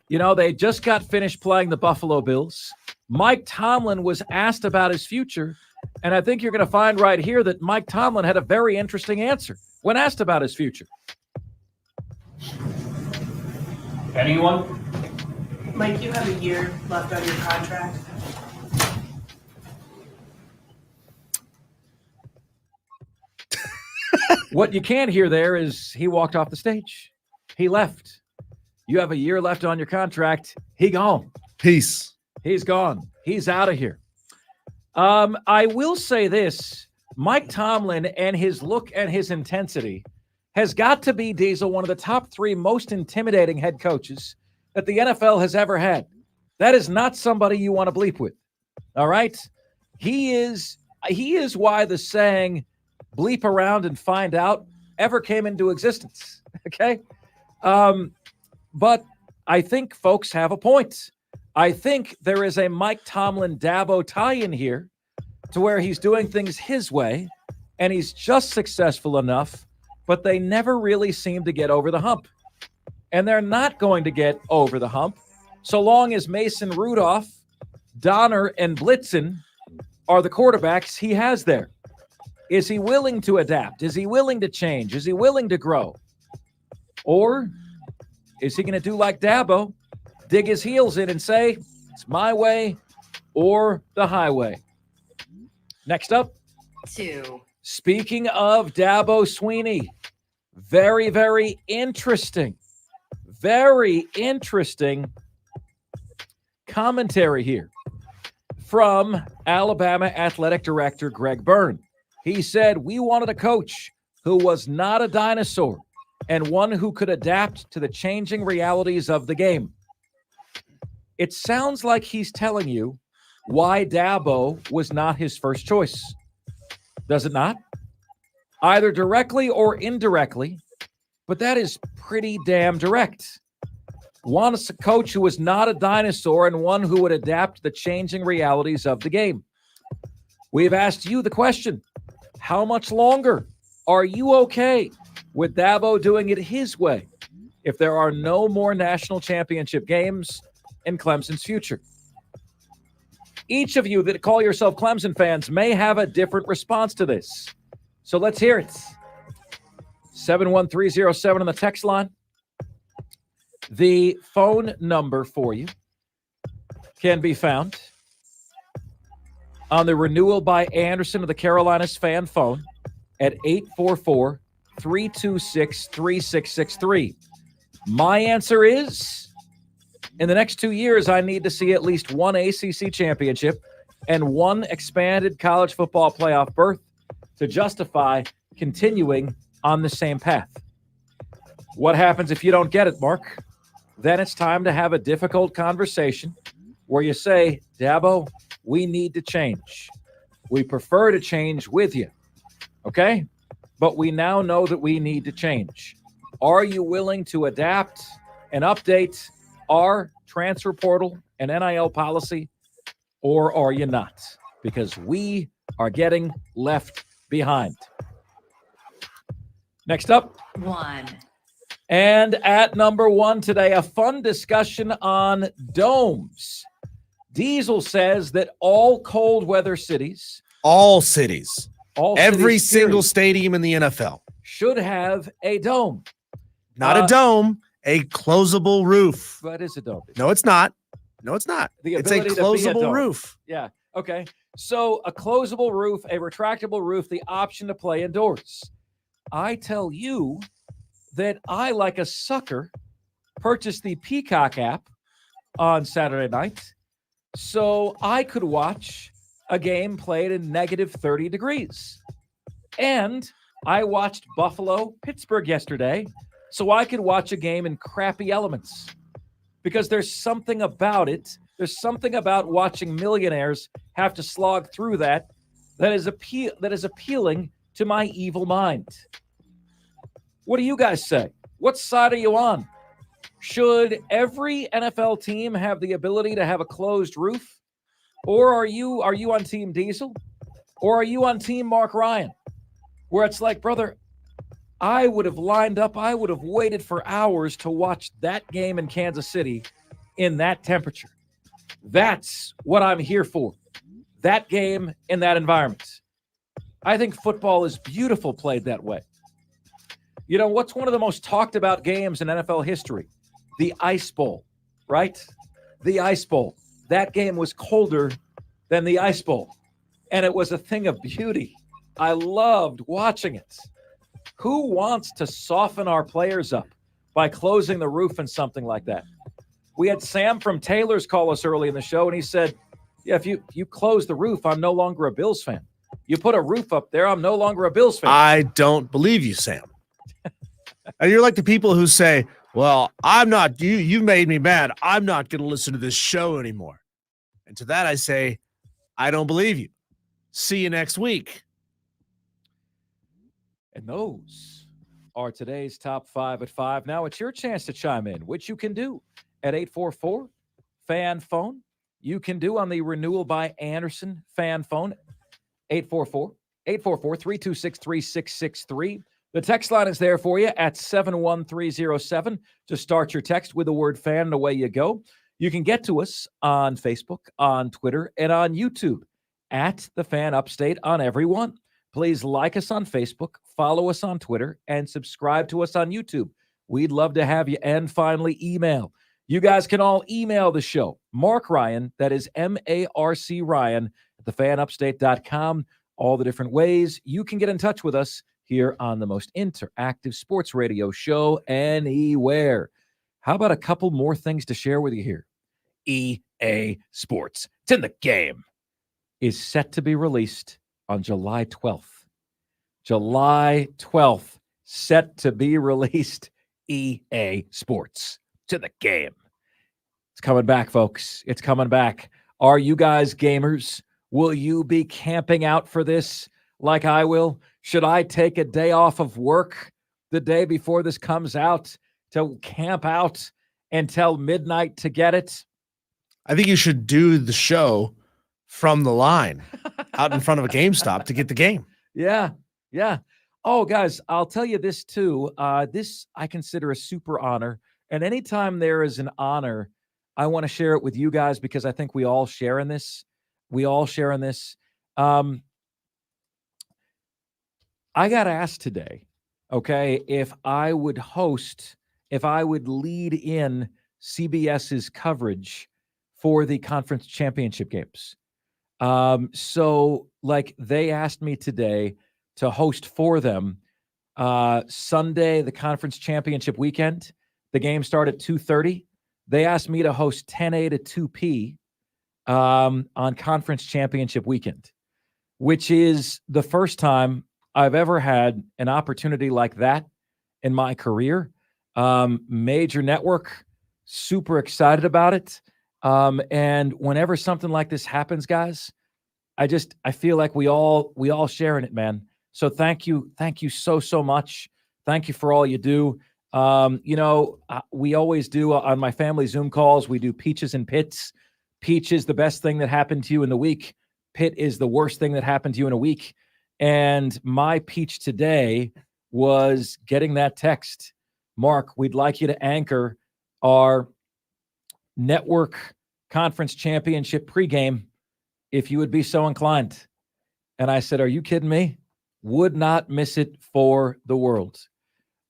You know, they just got finished playing the Buffalo Bills. Mike Tomlin was asked about his future, and I think you're going to find right here that Mike Tomlin had a very interesting answer when asked about his future. Anyone? Mike, you have a year left on your contract. What you can't hear there is he walked off the stage. He left. You have a year left on your contract. He gone. Peace. He's gone. He's out of here. I will say this. Mike Tomlin and his look and his intensity has got to be, Diesel, one of the top 3 most intimidating head coaches that the NFL has ever had. That is not somebody you want to bleep with. All right? He is why the saying bleep around and find out ever came into existence. Okay? But I think folks have a point. I think there is a Mike Tomlin Dabo tie-in here to where he's doing things his way, and he's just successful enough, but they never really seem to get over the hump. And they're not going to get over the hump so long as Mason Rudolph, Donner, and Blitzen are the quarterbacks he has there. Is he willing to adapt? Is he willing to change? Is he willing to grow? Or is he going to do like Dabo, dig his heels in and say, it's my way or the highway? Next up. 2. Speaking of Dabo Swinney, very, very interesting commentary here from Alabama Athletic Director Greg Byrne. He said, we wanted a coach who was not a dinosaur and one who could adapt to the changing realities of the game. It sounds like he's telling you why Dabo was not his first choice. Does it not? Either directly or indirectly, but that is pretty damn direct. Wants a coach who is not a dinosaur and one who would adapt to the changing realities of the game. We've asked you the question, how much longer are you okay with Dabo doing it his way if there are no more national championship games in Clemson's future? Each of you that call yourself Clemson fans may have a different response to this. So let's hear it. 71307 on the text line. The phone number for you can be found on the Renewal by Anderson of the Carolinas fan phone at 844-326-3663. My answer is, in the next 2 years, I need to see at least one ACC championship and one expanded college football playoff berth to justify continuing on the same path. What happens if you don't get it, Mark? Then it's time to have a difficult conversation where you say, Dabo, we need to change. We prefer to change with you, okay? But we now know that we need to change. Are you willing to adapt and update our transfer portal and NIL policy, or are you not? Because we are getting left behind. Next up. 1. And at number 1 today, a fun discussion on domes. Diesel says that all cold weather cities, All cities, every cities, single period, stadium in the NFL, should have a dome. not a dome, a closable roof. What is a dome? No, it's not. No, it's not. The It's a ability to be a closable dome. roof. Yeah. Okay. So a closable roof, a retractable roof, the option to play indoors. I tell you that I, like a sucker, purchased the Peacock app on Saturday night so I could watch a game played in negative 30 degrees. And I watched Buffalo-Pittsburgh yesterday so I could watch a game in crappy elements. Because there's something about it. There's something about watching millionaires have to slog through that is appealing to my evil mind. What do you guys say? What side are you on? Should every NFL team have the ability to have a closed roof? Or are you on Team Diesel? Or are you on Team Mark Ryan? Where it's like, brother, I would have lined up, I would have waited for hours to watch that game in Kansas City in that temperature. That's what I'm here for. That game in that environment. I think football is beautiful played that way. You know, what's one of the most talked about games in NFL history? The Ice Bowl, right? The Ice Bowl. That game was colder than the Ice Bowl. And it was a thing of beauty. I loved watching it. Who wants to soften our players up by closing the roof and something like that? We had Sam from Taylor's call us early in the show, and he said, yeah, if you close the roof, I'm no longer a Bills fan. You put a roof up there, I'm no longer a Bills fan. I don't believe you, Sam. You're like the people who say, well, I'm not, you made me mad. I'm not going to listen to this show anymore. And to that I say, I don't believe you. See you next week. And those are today's top 5 at 5. Now it's your chance to chime in, which you can do at 844-FAN phone. You can do on the Renewal by Anderson fan phone, 844-326-3663. The text line is there for you at 71307 to start your text with the word fan, and away you go. You can get to us on Facebook, on Twitter, and on YouTube at The Fan Upstate on every one. Please like us on Facebook, follow us on Twitter, and subscribe to us on YouTube. We'd love to have you. And finally, email. You guys can all email the show. Mark Ryan, that is M-A-R-C Ryan, at thefanupstate.com. All the different ways you can get in touch with us here on the most interactive sports radio show anywhere. How about a couple more things to share with you here? EA Sports, it's in the game, is set to be released on July 12th. July 12th, set to be released. EA Sports, it's in the game. It's coming back, folks. It's coming back. Are you guys gamers? Will you be camping out for this like I will? Should I take a day off of work the day before this comes out to camp out until midnight to get it? I think you should do the show from the line out in front of a GameStop to get the game. Yeah. Oh, guys, I'll tell you this too. This I consider a super honor. And anytime there is an honor, I want to share it with you guys because I think we all share in this. I got asked today, okay, if I would lead in CBS's coverage for the conference championship games. So like they asked me today to host for them Sunday, the conference championship weekend. The game started at 2:30. They asked me to host 10A to 2P on conference championship weekend, which is the first time I've ever had an opportunity like that in my career. Major network, super excited about it. And whenever something like this happens, guys, I feel like we all share in it, man. So thank you so much. Thank you for all you do. We always do on my family Zoom calls. We do peaches and pits. Peach is the best thing that happened to you in the week. Pit is the worst thing that happened to you in a week. And my peach today was getting that text. Mark, we'd like you to anchor our network conference championship pregame if you would be so inclined. And I said, are you kidding me? Would not miss it for the world.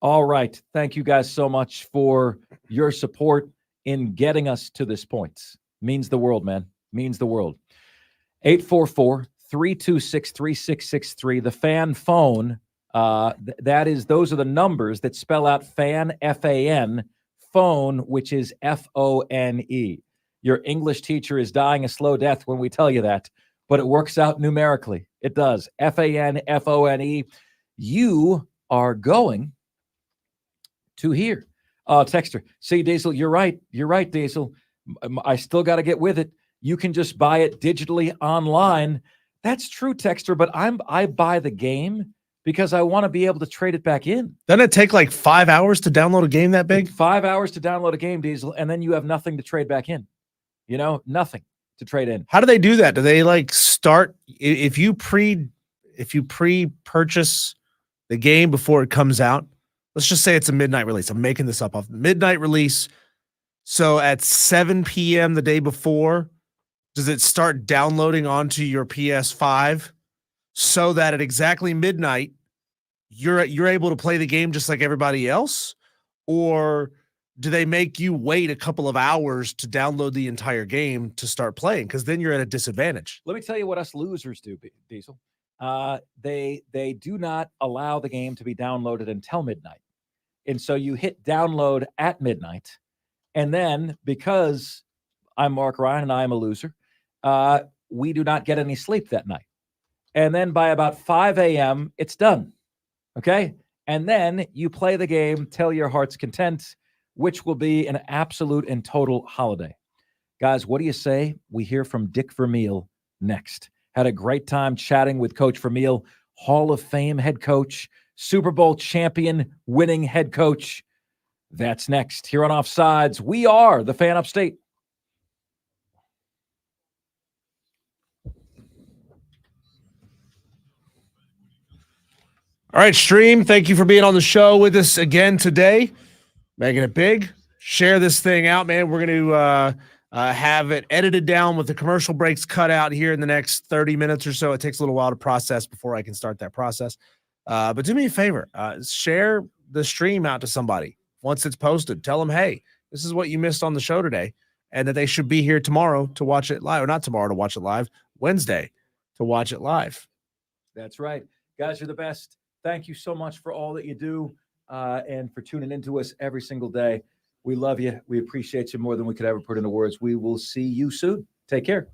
All right. Thank you guys so much for your support in getting us to this point. Means the world, man. Means the world. 844-326-3663. The fan phone. Those are the numbers that spell out fan, F-A-N, phone, which is F-O-N-E. Your English teacher is dying a slow death when we tell you that, but it works out numerically. It does. F-A-N, F-O-N-E. You are going to hear. Texter. See, Diesel, you're right. You're right, Diesel. I still got to get with it. You can just buy it digitally online. That's true, Texter, but I buy the game because I want to be able to trade it back in. Doesn't it take like 5 hours to download a game that big? 5 hours to download a game, Diesel, and then you have nothing to trade back in. You know, nothing to trade in. How do they do that? Do they like start if you pre-purchase the game before it comes out? Let's just say it's a midnight release. I'm making this up off midnight release. So at 7 p.m. the day before, does it start downloading onto your PS5 so that at exactly midnight you're able to play the game just like everybody else? Or do they make you wait a couple of hours to download the entire game to start playing? Because then you're at a disadvantage. Let me tell you what us losers do, Diesel. They do not allow the game to be downloaded until midnight. And so you hit download at midnight. And then because I'm Mark Ryan and I am a loser, we do not get any sleep that night. And then by about 5 a.m., it's done. Okay? And then you play the game till your heart's content, which will be an absolute and total holiday. Guys, what do you say? We hear from Dick Vermeil next. Had a great time chatting with Coach Vermeil, Hall of Fame head coach, Super Bowl champion, winning head coach. That's next here on Offsides. We are the Fan Upstate. All right, Stream, thank you for being on the show with us again today. Making it big. Share this thing out, man. We're going to have it edited down with the commercial breaks cut out here in the next 30 minutes or so. It takes a little while to process before I can start that process. But do me a favor. Share the stream out to somebody once it's posted. Tell them, hey, this is what you missed on the show today, and that they should be here tomorrow to watch it live. Or not tomorrow to watch it live, Wednesday to watch it live. That's right. Guys, you're the best. Thank you so much for all that you do and for tuning into us every single day. We love you. We appreciate you more than we could ever put into words. We will see you soon. Take care.